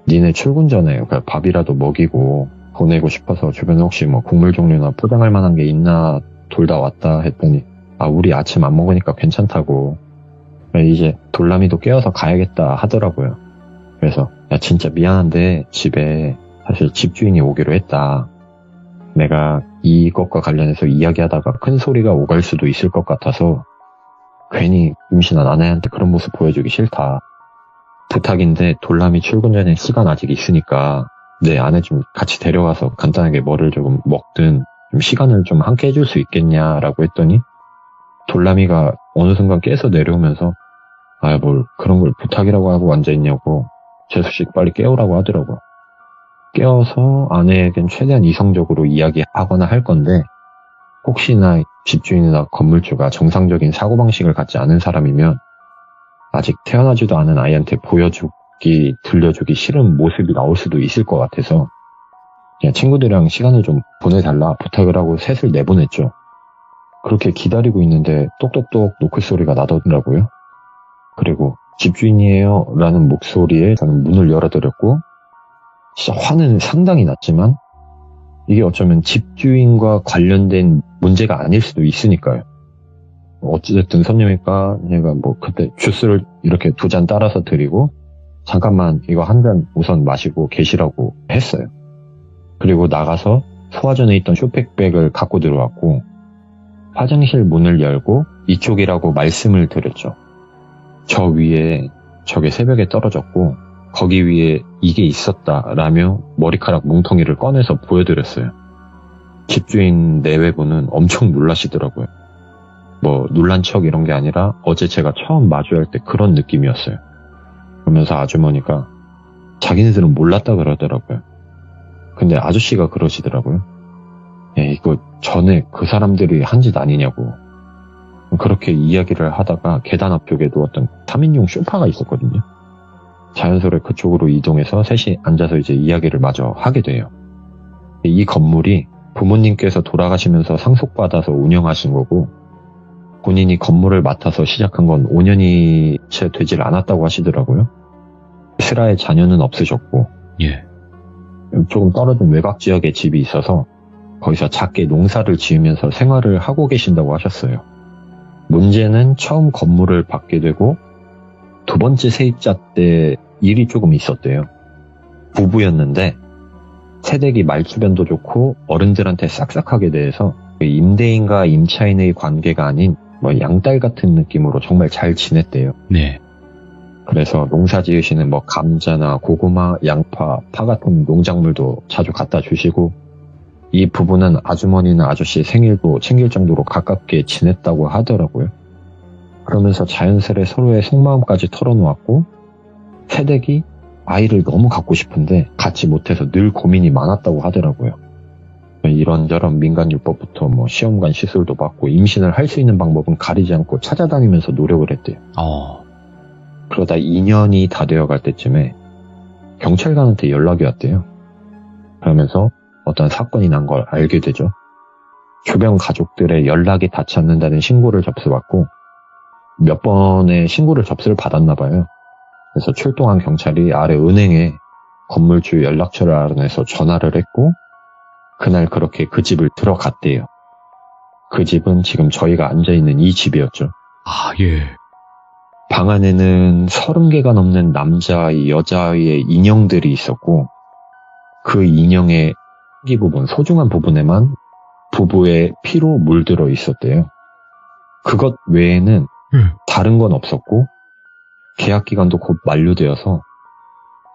니네 출근 전에 밥이라도 먹이고 보내고 싶어서 주변에 혹시 뭐 국물 종류나 포장할 만한 게 있나 돌다 왔다 했더니 우리 아침 안 먹으니까 괜찮다고, 이제 돌람이도 깨어서 가야겠다 하더라고요. 그래서 야, 진짜 미안한데 집에 사실 집주인이 오기로 했다. 내가 이것과 관련해서 이야기하다가 큰 소리가 오갈 수도 있을 것 같아서 괜히 임신한 아내한테 그런 모습 보여주기 싫다. 부탁인데 돌람이 출근 전에 시간 아직 있으니까 내 아내 좀 같이 데려가서 간단하게 뭐를 조금 먹든 좀 시간을 좀 함께 해줄 수 있겠냐라고 했더니 돌람이가 어느 순간 깨서 내려오면서 뭘 그런 걸 부탁이라고 하고 앉아있냐고 재수씩 빨리 깨우라고 하더라고요. 깨워서 아내에겐 최대한 이성적으로 이야기하거나 할 건데, 혹시나 집주인이나 건물주가 정상적인 사고방식을 갖지 않은 사람이면 아직 태어나지도 않은 아이한테 들려주기 싫은 모습이 나올 수도 있을 것 같아서 그냥 친구들이랑 시간을 좀 보내달라 부탁을 하고 셋을 내보냈죠. 그렇게 기다리고 있는데 똑똑똑 노크 소리가 나더라고요. 그리고 집주인이에요 라는 목소리에 저는 문을 열어드렸고, 진짜 화는 상당히 났지만 이게 어쩌면 집주인과 관련된 문제가 아닐 수도 있으니까요. 어찌됐든 손님이니까 제가 그때 주스를 이렇게 2잔 따라서 드리고 잠깐만 이거 한 잔 우선 마시고 계시라고 했어요. 그리고 나가서 소화전에 있던 쇼팩백을 갖고 들어왔고 화장실 문을 열고 이쪽이라고 말씀을 드렸죠. 저 위에 저게 새벽에 떨어졌고 거기 위에 이게 있었다라며 머리카락 뭉텅이를 꺼내서 보여드렸어요. 집주인 내외부는 엄청 놀라시더라고요. 놀란 척 이런 게 아니라 어제 제가 처음 마주할 때 그런 느낌이었어요. 그러면서 아주머니가 자기네들은 몰랐다 그러더라고요. 근데 아저씨가 그러시더라고요. 이거 전에 그 사람들이 한 짓 아니냐고. 그렇게 이야기를 하다가 계단 앞쪽에도 어떤 3인용 소파가 있었거든요. 자연스레 그쪽으로 이동해서 셋이 앉아서 이제 이야기를 마저 하게 돼요. 이 건물이 부모님께서 돌아가시면서 상속받아서 운영하신 거고, 본인이 건물을 맡아서 시작한 건 5년이 채 되질 않았다고 하시더라고요. 슬하의 자녀는 없으셨고, 예. 조금 떨어진 외곽 지역에 집이 있어서 거기서 작게 농사를 지으면서 생활을 하고 계신다고 하셨어요. 문제는 처음 건물을 받게 되고 2번째 세입자 때 일이 조금 있었대요. 부부였는데 새댁이 말주변도 좋고 어른들한테 싹싹하게 대해서 임대인과 임차인의 관계가 아닌 양딸 같은 느낌으로 정말 잘 지냈대요. 네. 그래서 농사 지으시는 감자나 고구마, 양파, 파 같은 농작물도 자주 갖다 주시고, 이 부부는 아주머니나 아저씨 생일도 챙길 정도로 가깝게 지냈다고 하더라고요. 그러면서 자연스레 서로의 속마음까지 털어놓았고, 새댁이 아이를 너무 갖고 싶은데 갖지 못해서 늘 고민이 많았다고 하더라고요. 이런저런 민간요법부터 뭐 시험관 시술도 받고 임신을 할 수 있는 방법은 가리지 않고 찾아다니면서 노력을 했대요. 그러다 2년이 다 되어갈 때쯤에 경찰관한테 연락이 왔대요. 그러면서 어떤 사건이 난 걸 알게 되죠. 주변 가족들의 연락이 닿지 않는다는 신고를 접수받고 몇 번의 신고를 접수를 받았나 봐요. 그래서 출동한 경찰이 아래 은행에 건물주 연락처를 알아내서 전화를 했고 그날 그렇게 그 집을 들어갔대요. 그 집은 지금 저희가 앉아있는 이 집이었죠. 예. 방 안에는 30개가 넘는 남자아이, 여자아이의 인형들이 있었고 그 인형의 크기 부분, 소중한 부분에만 부부의 피로 물들어 있었대요. 그것 외에는 다른 건 없었고 계약 기간도 곧 만료되어서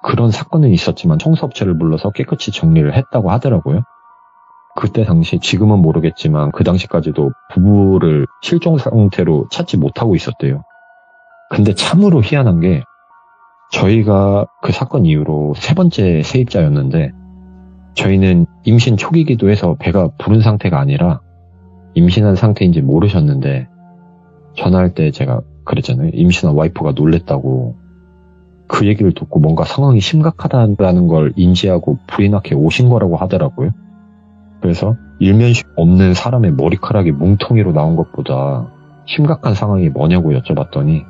그런 사건은 있었지만 청소업체를 불러서 깨끗이 정리를 했다고 하더라고요. 그때 당시, 지금은 모르겠지만 그 당시까지도 부부를 실종 상태로 찾지 못하고 있었대요. 근데 참으로 희한한 게 저희가 그 사건 이후로 3번째 세입자였는데 저희는 임신 초기이기도 해서 배가 부른 상태가 아니라 임신한 상태인지 모르셨는데 전화할 때 제가 그랬잖아요. 임신한 와이프가 놀랬다고. 그 얘기를 듣고 뭔가 상황이 심각하다는 걸 인지하고 불이 나게 오신 거라고 하더라고요. 그래서 일면식 없는 사람의 머리카락이 뭉텅이로 나온 것보다 심각한 상황이 뭐냐고 여쭤봤더니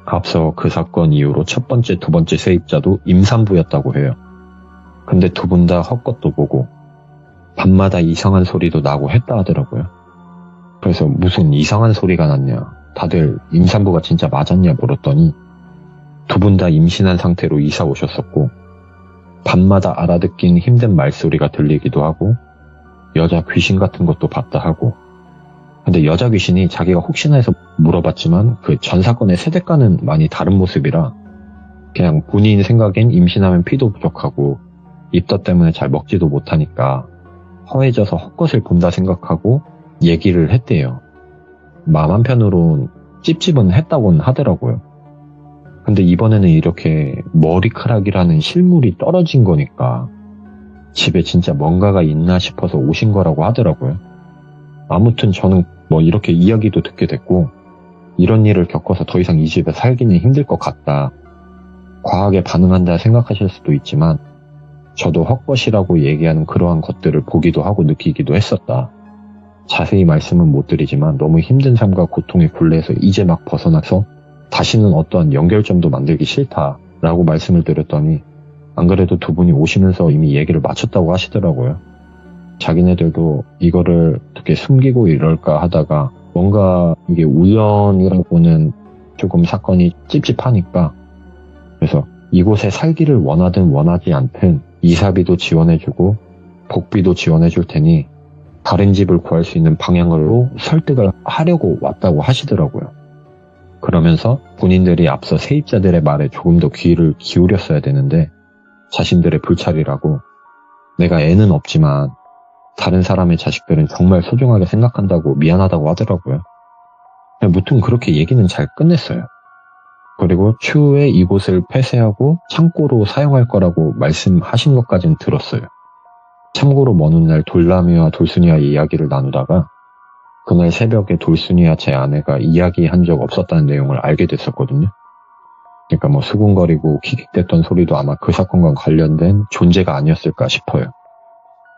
앞서 그 사건 이후로 첫 번째, 두 번째 세입자도 임산부였다고 해요. 근데 두 분 다 헛것도 보고 밤마다 이상한 소리도 나고 했다 하더라고요. 그래서 무슨 이상한 소리가 났냐, 다들 임산부가 진짜 맞았냐 물었더니 두 분 다 임신한 상태로 이사 오셨었고 밤마다 알아듣긴 힘든 말소리가 들리기도 하고 여자 귀신 같은 것도 봤다 하고. 근데 여자 귀신이 자기가 혹시나 해서 물어봤지만 그 전 사건의 세대과는 많이 다른 모습이라 그냥 본인 생각엔 임신하면 피도 부족하고 입덧 때문에 잘 먹지도 못하니까 허해져서 헛것을 본다 생각하고 얘기를 했대요. 마음 한편으론 찝찝은 했다고는 하더라고요. 근데 이번에는 이렇게 머리카락이라는 실물이 떨어진 거니까 집에 진짜 뭔가가 있나 싶어서 오신 거라고 하더라고요. 아무튼 저는 뭐 이렇게 이야기도 듣게 됐고 이런 일을 겪어서 더 이상 이 집에 살기는 힘들 것 같다. 과하게 반응한다 생각하실 수도 있지만 저도 헛것이라고 얘기하는 그러한 것들을 보기도 하고 느끼기도 했었다. 자세히 말씀은 못 드리지만 너무 힘든 삶과 고통의 굴레에서 이제 막 벗어나서 다시는 어떠한 연결점도 만들기 싫다라고 말씀을 드렸더니 안 그래도 두 분이 오시면서 이미 얘기를 마쳤다고 하시더라고요. 자기네들도 이거를 어떻게 숨기고 이럴까 하다가 뭔가 이게 우연이라고는 조금 사건이 찝찝하니까 그래서 이곳에 살기를 원하든 원하지 않든 이사비도 지원해주고 복비도 지원해줄 테니 다른 집을 구할 수 있는 방향으로 설득을 하려고 왔다고 하시더라고요. 그러면서 본인들이 앞서 세입자들의 말에 조금 더 귀를 기울였어야 되는데 자신들의 불찰이라고 내가 애는 없지만 다른 사람의 자식들은 정말 소중하게 생각한다고 미안하다고 하더라고요. 무튼 그렇게 얘기는 잘 끝냈어요. 그리고 추후에 이곳을 폐쇄하고 창고로 사용할 거라고 말씀하신 것까지는 들었어요. 참고로 먼 훗날 돌람이와 돌순이와 이야기를 나누다가 그날 새벽에 돌순이와 제 아내가 이야기한 적 없었다는 내용을 알게 됐었거든요. 그러니까 뭐 수군거리고 킥킥댔던 소리도 아마 그 사건과 관련된 존재가 아니었을까 싶어요.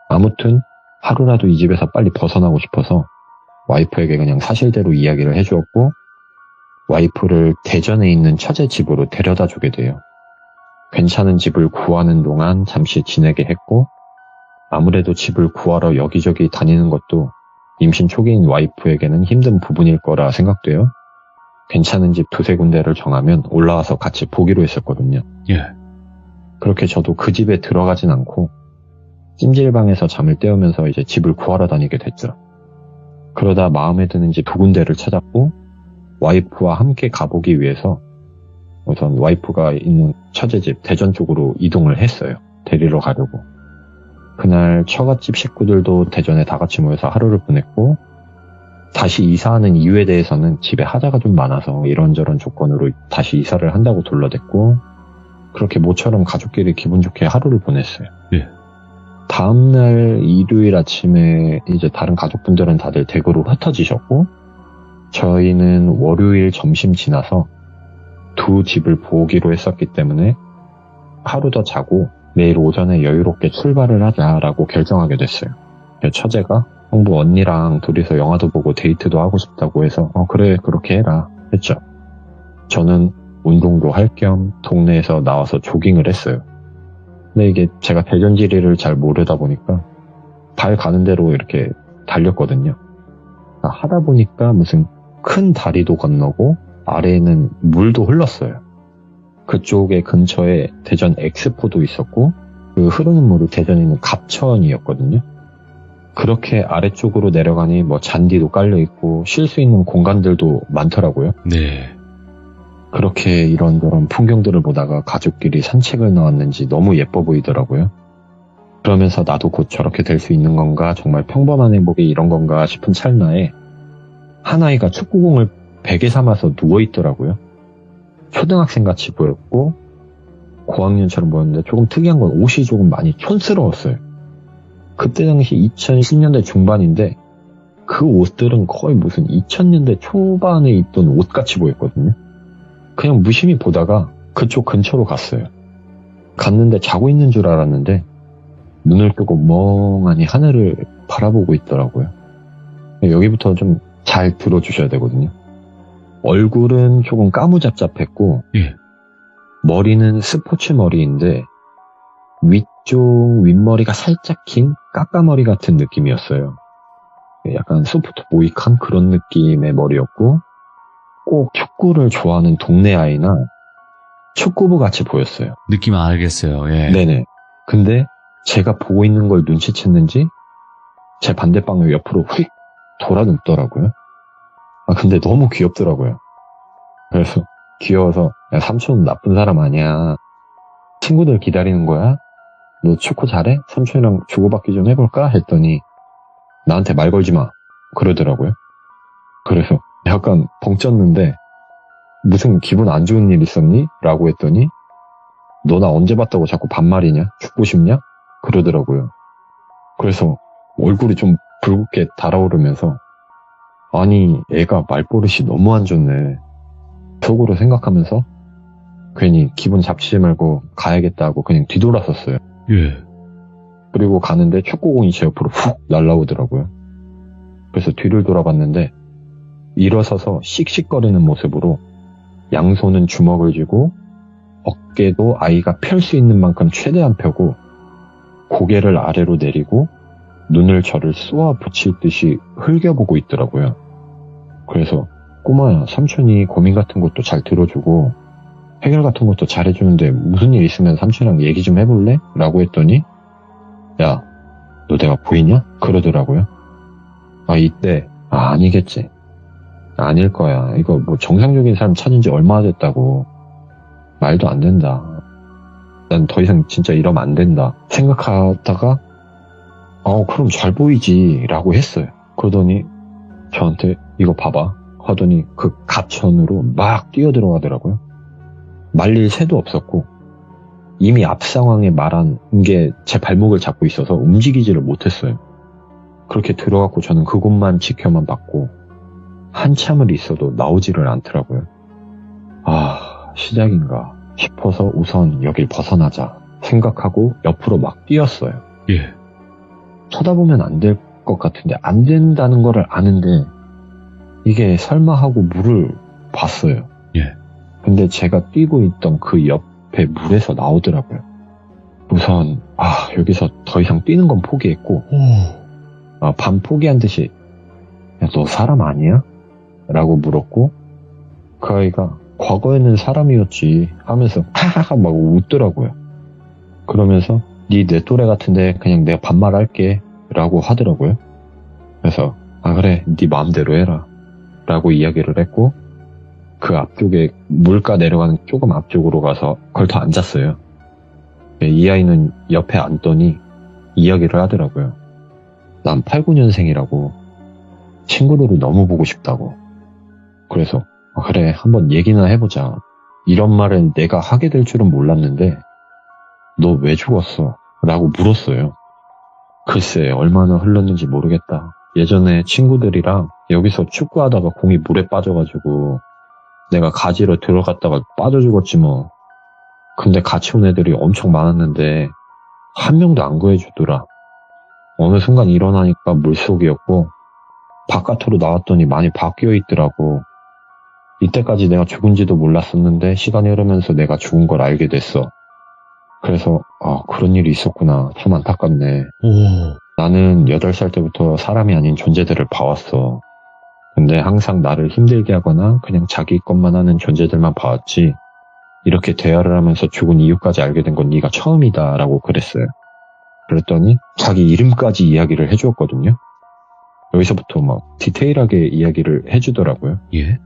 아무튼 하루라도 이 집에서 빨리 벗어나고 싶어서 와이프에게 그냥 사실대로 이야기를 해주었고 와이프를 대전에 있는 처제 집으로 데려다 주게 돼요. 괜찮은 집을 구하는 동안 잠시 지내게 했고 아무래도 집을 구하러 여기저기 다니는 것도 임신 초기인 와이프에게는 힘든 부분일 거라 생각돼요. 괜찮은 집 2-3군데를 정하면 올라와서 같이 보기로 했었거든요. 예. 그렇게 저도 그 집에 들어가진 않고 찜질방에서 잠을 때우면서 이제 집을 구하러 다니게 됐죠. 그러다 마음에 드는 집 2군데를 찾았고 와이프와 함께 가보기 위해서 우선 와이프가 있는 처제집 대전 쪽으로 이동을 했어요. 데리러 가려고. 그날 처갓집 식구들도 대전에 다 같이 모여서 하루를 보냈고 다시 이사하는 이유에 대해서는 집에 하자가 좀 많아서 이런저런 조건으로 다시 이사를 한다고 둘러댔고 그렇게 모처럼 가족끼리 기분 좋게 하루를 보냈어요. 예. 다음날 일요일 아침에 이제 다른 가족분들은 다들 댁으로 흩어지셨고, 저희는 월요일 점심 지나서 두 집을 보기로 했었기 때문에 하루 더 자고 내일 오전에 여유롭게 출발을 하자라고 결정하게 됐어요. 처제가 형부 언니랑 둘이서 영화도 보고 데이트도 하고 싶다고 해서 그래 그렇게 해라 했죠. 저는 운동도 할 겸 동네에서 나와서 조깅을 했어요. 근데 이게 제가 대전지리를 잘 모르다 보니까 발 가는 대로 이렇게 달렸거든요. 하다 보니까 무슨 큰 다리도 건너고 아래에는 물도 흘렀어요. 그쪽에 근처에 대전 엑스포도 있었고 그 흐르는 물이 대전에 있는 갑천이었거든요. 그렇게 아래쪽으로 내려가니 뭐 잔디도 깔려있고 쉴 수 있는 공간들도 많더라고요. 네. 그렇게 이런저런 풍경들을 보다가 가족끼리 산책을 나왔는지 너무 예뻐 보이더라고요. 그러면서 나도 곧 저렇게 될 수 있는 건가, 정말 평범한 행복이 이런 건가 싶은 찰나에 한 아이가 축구공을 베개 삼아서 누워있더라고요. 초등학생 같이 보였고 고학년처럼 보였는데 조금 특이한 건 옷이 조금 많이 촌스러웠어요. 그때 당시 2010년대 중반인데 그 옷들은 거의 무슨 2000년대 초반에 입던 옷같이 보였거든요. 그냥 무심히 보다가 그쪽 근처로 갔어요. 갔는데 자고 있는 줄 알았는데 눈을 뜨고 멍하니 하늘을 바라보고 있더라고요. 여기부터 좀 잘 들어주셔야 되거든요. 얼굴은 조금 까무잡잡했고 예. 머리는 스포츠 머리인데 위쪽 윗머리가 살짝 긴 까까머리 같은 느낌이었어요. 약간 소프트 보이한 그런 느낌의 머리였고 꼭 축구를 좋아하는 동네 아이나 축구부 같이 보였어요. 느낌은 알겠어요. 예. 네네. 근데 제가 보고 있는 걸 눈치챘는지 제 반대방을 옆으로 휙 돌아눕더라고요. 근데 너무 귀엽더라고요. 그래서 귀여워서 야, 삼촌은 나쁜 사람 아니야. 친구들 기다리는 거야? 너 축구 잘해? 삼촌이랑 주고받기 좀 해볼까? 했더니 나한테 말 걸지 마. 그러더라고요. 그래서 약간 벙쪘는데 무슨 기분 안 좋은 일 있었니? 라고 했더니 너 나 언제 봤다고 자꾸 반말이냐? 죽고 싶냐? 그러더라고요. 그래서 얼굴이 좀 붉게 달아오르면서 아니 애가 말버릇이 너무 안 좋네 속으로 생각하면서 괜히 기분 잡치지 말고 가야겠다고 그냥 뒤돌아섰어요. 예. 그리고 가는데 축구공이 제 옆으로 훅 날라오더라고요. 그래서 뒤를 돌아봤는데 일어서서 씩씩거리는 모습으로 양손은 주먹을 쥐고 어깨도 아이가 펼 수 있는 만큼 최대한 펴고 고개를 아래로 내리고 눈을 저를 쏘아 붙일 듯이 흘겨보고 있더라고요. 그래서 꼬마야, 삼촌이 고민 같은 것도 잘 들어주고 해결 같은 것도 잘해주는데 무슨 일 있으면 삼촌이랑 얘기 좀 해볼래? 라고 했더니 야, 너 내가 보이냐? 그러더라고요. 이때 아니겠지. 아닐 거야. 이거 뭐 정상적인 사람 찾은 지 얼마나 됐다고. 말도 안 된다. 난 더 이상 진짜 이러면 안 된다. 생각하다가 그럼 잘 보이지 라고 했어요. 그러더니 저한테 이거 봐봐 하더니 그 가천으로 막 뛰어들어가더라고요. 말릴 새도 없었고 이미 앞 상황에 말한 게 제 발목을 잡고 있어서 움직이지를 못했어요. 그렇게 들어갔고 저는 그곳만 지켜만 봤고 한참을 있어도 나오지를 않더라고요. 시작인가 싶어서 우선 여길 벗어나자 생각하고 옆으로 막 뛰었어요. 예. 쳐다보면 안 될 것 같은데 안 된다는 거를 아는데 이게 설마 하고 물을 봤어요. 예. 근데 제가 뛰고 있던 그 옆에 물에서 나오더라고요. 우선 여기서 더 이상 뛰는 건 포기했고 반 포기한 듯이 야, 너 사람 아니야? 라고 물었고 그 아이가 과거에는 사람이었지 하면서 하하하 막 웃더라고요. 그러면서 네 내 또래 같은데 그냥 내가 반말할게 라고 하더라고요. 그래서 그래 네 마음대로 해라 라고 이야기를 했고 그 앞쪽에 물가 내려가는 조금 앞쪽으로 가서 걸터 앉았어요. 이 아이는 옆에 앉더니 이야기를 하더라고요. 난 89년생이라고 친구들을 너무 보고 싶다고. 그래서 그래 한번 얘기나 해보자. 이런 말은 내가 하게 될 줄은 몰랐는데 너 왜 죽었어? 라고 물었어요. 글쎄 얼마나 흘렀는지 모르겠다. 예전에 친구들이랑 여기서 축구하다가 공이 물에 빠져가지고 내가 가지러 들어갔다가 빠져 죽었지 뭐. 근데 같이 온 애들이 엄청 많았는데 한 명도 안 구해주더라. 어느 순간 일어나니까 물속이었고 바깥으로 나왔더니 많이 바뀌어 있더라고. 이때까지 내가 죽은지도 몰랐었는데 시간이 흐르면서 내가 죽은 걸 알게 됐어. 그래서 그런 일이 있었구나. 참 안타깝네. 오. 나는 8살 때부터 사람이 아닌 존재들을 봐왔어. 근데 항상 나를 힘들게 하거나 그냥 자기 것만 하는 존재들만 봐왔지 이렇게 대화를 하면서 죽은 이유까지 알게 된 건 네가 처음이다 라고 그랬어요. 그랬더니 자기 이름까지 이야기를 해주었거든요. 여기서부터 막 디테일하게 이야기를 해주더라고요. 예?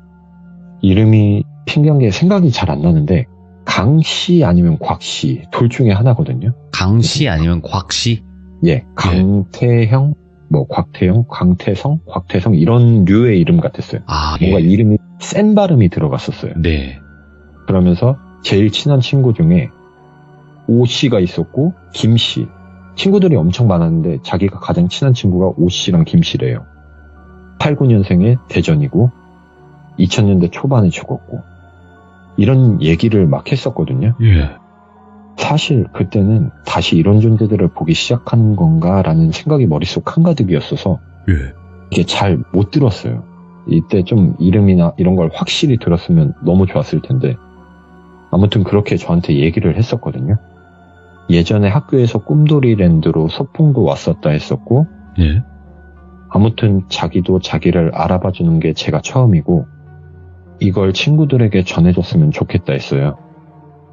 이름이 핑계한 게 생각이 잘 안 나는데 강씨 아니면 곽씨 둘 중에 하나거든요. 강씨 아니면 곽씨? 예, 강태형, 뭐 곽태형, 강태성, 곽태성 이런 류의 이름 같았어요. 뭔가 예. 이름이 센 발음이 들어갔었어요. 네. 그러면서 제일 친한 친구 중에 오씨가 있었고 김씨. 친구들이 엄청 많았는데 자기가 가장 친한 친구가 오씨랑 김씨래요. 8, 9년생의 대전이고 2000년대 초반에 죽었고 이런 얘기를 막 했었거든요. 예. 사실 그때는 다시 이런 존재들을 보기 시작하는 건가라는 생각이 머릿속 한가득이었어서 예. 이게 잘 못 들었어요. 이때 좀 이름이나 이런 걸 확실히 들었으면 너무 좋았을 텐데 아무튼 그렇게 저한테 얘기를 했었거든요. 예전에 학교에서 꿈돌이랜드로 소풍도 왔었다 했었고 예. 아무튼 자기도 자기를 알아봐주는 게 제가 처음이고 이걸 친구들에게 전해줬으면 좋겠다 했어요.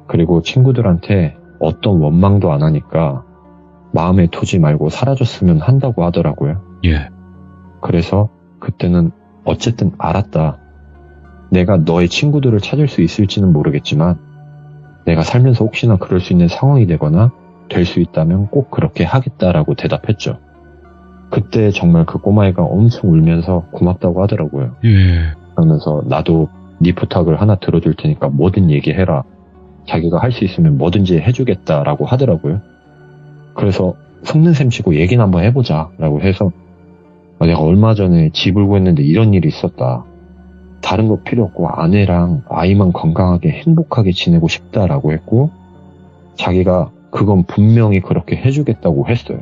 그리고 친구들한테 어떤 원망도 안 하니까 마음에 두지 말고 사라졌으면 한다고 하더라고요. 예. 그래서 그때는 어쨌든 알았다. 내가 너의 친구들을 찾을 수 있을지는 모르겠지만 내가 살면서 혹시나 그럴 수 있는 상황이 되거나 될 수 있다면 꼭 그렇게 하겠다라고 대답했죠. 그때 정말 그 꼬마애가 엄청 울면서 고맙다고 하더라고요. 예. 그러면서 나도 네 부탁을 하나 들어줄 테니까 뭐든 얘기해라. 자기가 할 수 있으면 뭐든지 해주겠다라고 하더라고요. 그래서 속는 셈 치고 얘기는 한번 해보자 라고 해서 내가 얼마 전에 집을 구했는데 이런 일이 있었다. 다른 거 필요 없고 아내랑 아이만 건강하게 행복하게 지내고 싶다라고 했고 자기가 그건 분명히 그렇게 해주겠다고 했어요.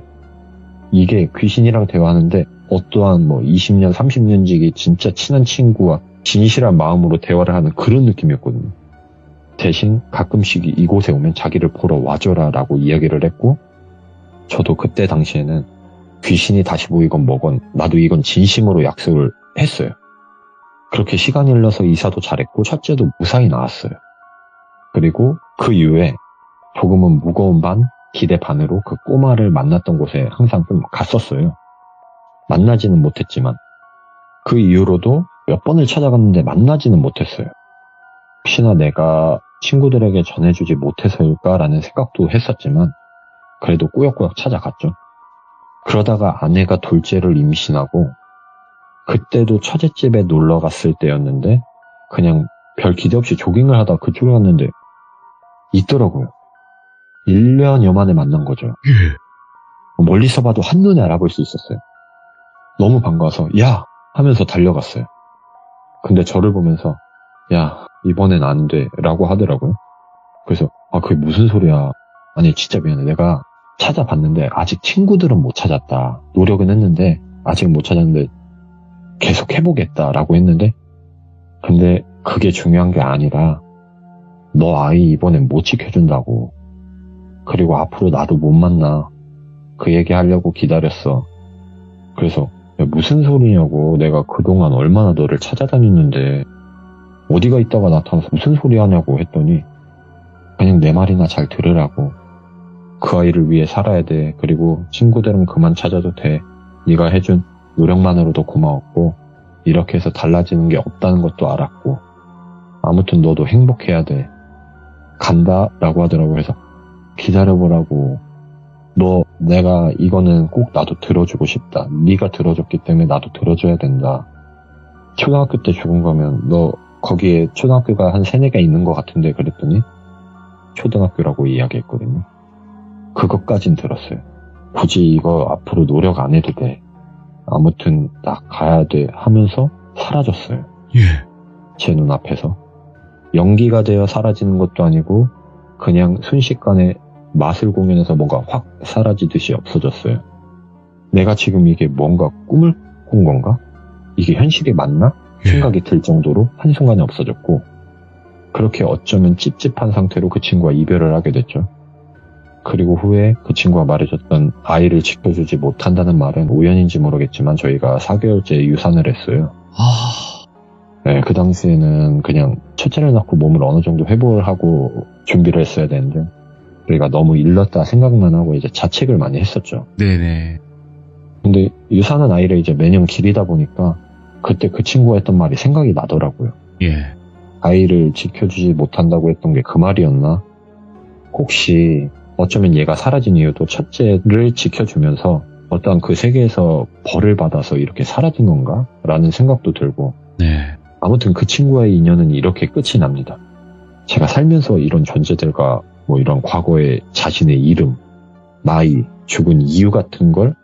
이게 귀신이랑 대화하는데 어떠한 20년, 30년 지기 진짜 친한 친구와 진실한 마음으로 대화를 하는 그런 느낌이었거든요. 대신 가끔씩 이곳에 오면 자기를 보러 와줘라 라고 이야기를 했고 저도 그때 당시에는 귀신이 다시 보이건 뭐건 나도 이건 진심으로 약속을 했어요. 그렇게 시간이 흘러서 이사도 잘했고 첫째도 무사히 나왔어요. 그리고 그 이후에 조금은 무거운 반, 기대 반으로 그 꼬마를 만났던 곳에 항상 좀 갔었어요. 만나지는 못했지만 그 이후로도 몇 번을 찾아갔는데 만나지는 못했어요. 혹시나 내가 친구들에게 전해주지 못해서일까라는 생각도 했었지만 그래도 꾸역꾸역 찾아갔죠. 그러다가 아내가 둘째를 임신하고 그때도 처제집에 놀러 갔을 때였는데 그냥 별 기대 없이 조깅을 하다 그쪽에 갔는데 있더라고요. 1년여 만에 만난 거죠. 예. 멀리서 봐도 한눈에 알아볼 수 있었어요. 너무 반가워서 야! 하면서 달려갔어요. 근데 저를 보면서 야 이번엔 안 돼 라고 하더라고요. 그래서 그게 무슨 소리야. 아니 진짜 미안해. 내가 찾아봤는데 아직 친구들은 못 찾았다. 노력은 했는데 아직 못 찾았는데 계속 해보겠다 라고 했는데 근데 그게 중요한 게 아니라 너 아이 이번엔 못 지켜준다고. 그리고 앞으로 나도 못 만나. 그 얘기 하려고 기다렸어. 그래서 야, 무슨 소리냐고. 내가 그동안 얼마나 너를 찾아다녔는데 어디가 있다가 나타나서 무슨 소리 하냐고 했더니 그냥 내 말이나 잘 들으라고. 그 아이를 위해 살아야 돼. 그리고 친구들은 그만 찾아도 돼. 네가 해준 노력만으로도 고마웠고 이렇게 해서 달라지는 게 없다는 것도 알았고 아무튼 너도 행복해야 돼. 간다 라고 하더라고. 그래서 기다려보라고. 너 내가 이거는 꼭 나도 들어주고 싶다. 네가 들어줬기 때문에 나도 들어줘야 된다. 초등학교 때 죽은 거면 너 거기에 초등학교가 한 3-4개 있는 것 같은데 그랬더니 초등학교라고 이야기했거든요. 그것까진 들었어요. 굳이 이거 앞으로 노력 안 해도 돼. 아무튼 나 가야 돼 하면서 사라졌어요. 예. 제 눈앞에서. 연기가 되어 사라지는 것도 아니고 그냥 순식간에 마술 공연에서 뭔가 확 사라지듯이 없어졌어요. 내가 지금 이게 뭔가 꿈을 꾼 건가? 이게 현실이 맞나? 생각이 들 정도로 한순간에 없어졌고 그렇게 어쩌면 찝찝한 상태로 그 친구와 이별을 하게 됐죠. 그리고 후에 그 친구가 말해줬던 아이를 지켜주지 못한다는 말은 우연인지 모르겠지만 저희가 4개월째 유산을 했어요. 네, 그 당시에는 그냥 첫째를 낳고 몸을 어느 정도 회복을 하고 준비를 했어야 되는데 저희가 너무 일렀다 생각만 하고 이제 자책을 많이 했었죠. 네네. 근데 유산한 아이를 이제 매년 기리다 보니까 그때 그 친구가 했던 말이 생각이 나더라고요. 예. 아이를 지켜주지 못한다고 했던 게 그 말이었나? 혹시 어쩌면 얘가 사라진 이유도 첫째를 지켜주면서 어떠한 그 세계에서 벌을 받아서 이렇게 사라진 건가? 라는 생각도 들고 네. 아무튼 그 친구와의 인연은 이렇게 끝이 납니다. 제가 살면서 이런 존재들과 뭐 이런 과거의 자신의 이름, 나이, 죽은 이유 같은 걸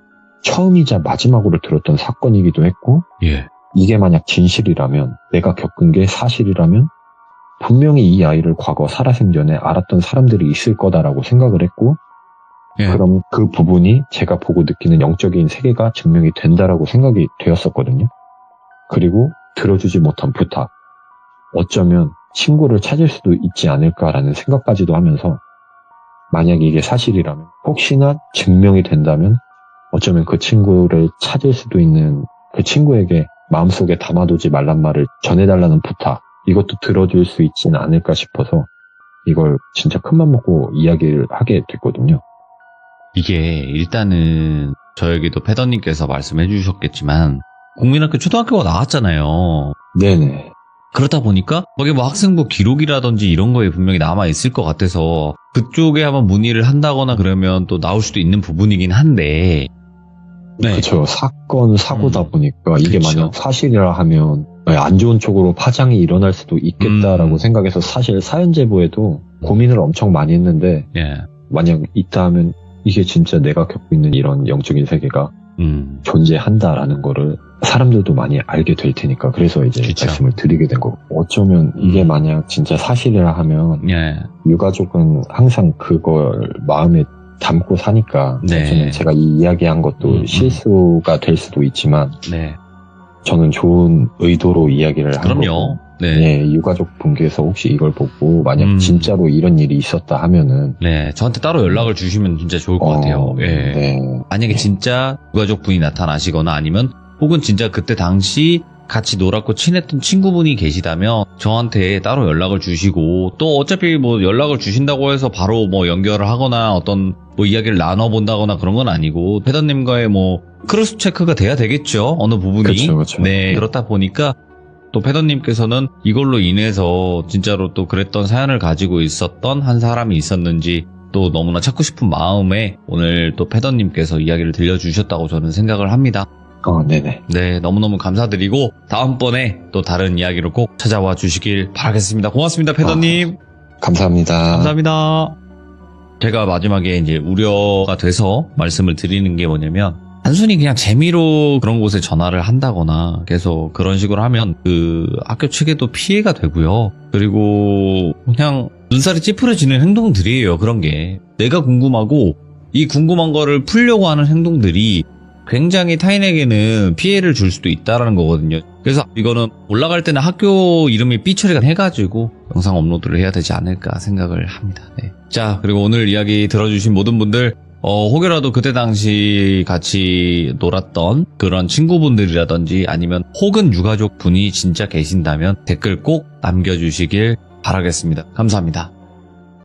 처음이자 마지막으로 들었던 사건이기도 했고 예. 이게 만약 진실이라면 내가 겪은 게 사실이라면 분명히 이 아이를 과거 살아생전에 알았던 사람들이 있을 거다라고 생각을 했고 예. 그럼 그 부분이 제가 보고 느끼는 영적인 세계가 증명이 된다라고 생각이 되었었거든요. 그리고 들어주지 못한 부탁 어쩌면 친구를 찾을 수도 있지 않을까라는 생각까지도 하면서 만약 이게 사실이라면 혹시나 증명이 된다면 어쩌면 그 친구를 찾을 수도 있는 그 친구에게 마음속에 담아두지 말란 말을 전해달라는 부탁 이것도 들어줄 수 있지는 않을까 싶어서 이걸 진짜 큰맘 먹고 이야기를 하게 됐거든요. 이게 일단은 저에게도 패더님께서 말씀해 주셨겠지만 국민학교 초등학교가 나왔잖아요. 네네. 그러다 보니까 거기 뭐 학생부 기록이라든지 이런 거에 분명히 남아 있을 것 같아서 그쪽에 한번 문의를 한다거나 그러면 또 나올 수도 있는 부분이긴 한데 네. 그렇죠. 사건 사고다 보니까 이게 그쵸. 만약 사실이라 하면 안 좋은 쪽으로 파장이 일어날 수도 있겠다라고 생각해서 사실 사연 제보에도 고민을 엄청 많이 했는데 예. 만약 있다 하면 이게 진짜 내가 겪고 있는 이런 영적인 세계가 존재한다라는 거를 사람들도 많이 알게 될 테니까 그래서 이제 그쵸. 말씀을 드리게 된 거고 어쩌면 이게 만약 진짜 사실이라 하면 예. 유가족은 항상 그걸 마음에 담고 사니까 네. 저는 제가 이 이야기한 것도 실수가 될 수도 있지만 네. 저는 좋은 의도로 이야기를 한 그럼요. 거고 네. 네, 유가족 분께서 혹시 이걸 보고 만약 진짜로 이런 일이 있었다 하면은 네. 저한테 따로 연락을 주시면 진짜 좋을 것 같아요. 예. 네. 만약에 진짜 유가족 분이 나타나시거나 아니면 혹은 진짜 그때 당시 같이 놀았고 친했던 친구분이 계시다면 저한테 따로 연락을 주시고 또 어차피 뭐 연락을 주신다고 해서 바로 뭐 연결을 하거나 어떤 뭐 이야기를 나눠본다거나 그런 건 아니고 패더님과의 뭐 크로스 체크가 돼야 되겠죠. 어느 부분이. 그쵸. 네. 그렇다 보니까 또 패더님께서는 이걸로 인해서 진짜로 또 그랬던 사연을 가지고 있었던 한 사람이 있었는지 또 너무나 찾고 싶은 마음에 오늘 또 패더님께서 이야기를 들려주셨다고 저는 생각을 합니다. 네네. 네, 너무너무 감사드리고 다음번에 또 다른 이야기로 꼭 찾아와 주시길 바라겠습니다. 고맙습니다, 패더님. 감사합니다. 감사합니다. 제가 마지막에 이제 우려가 돼서 말씀을 드리는 게 뭐냐면 단순히 그냥 재미로 그런 곳에 전화를 한다거나 계속 그런 식으로 하면 그 학교 측에도 피해가 되고요. 그리고 그냥 눈살이 찌푸려지는 행동들이에요. 그런 게 내가 궁금하고 이 궁금한 거를 풀려고 하는 행동들이 굉장히 타인에게는 피해를 줄 수도 있다는 거거든요. 그래서 이거는 올라갈 때는 학교 이름이 삐처리가 해가지고 영상 업로드를 해야 되지 않을까 생각을 합니다. 네. 자, 그리고 오늘 이야기 들어주신 모든 분들 혹여라도 그때 당시 같이 놀았던 그런 친구분들이라든지 아니면 혹은 유가족 분이 진짜 계신다면 댓글 꼭 남겨주시길 바라겠습니다. 감사합니다.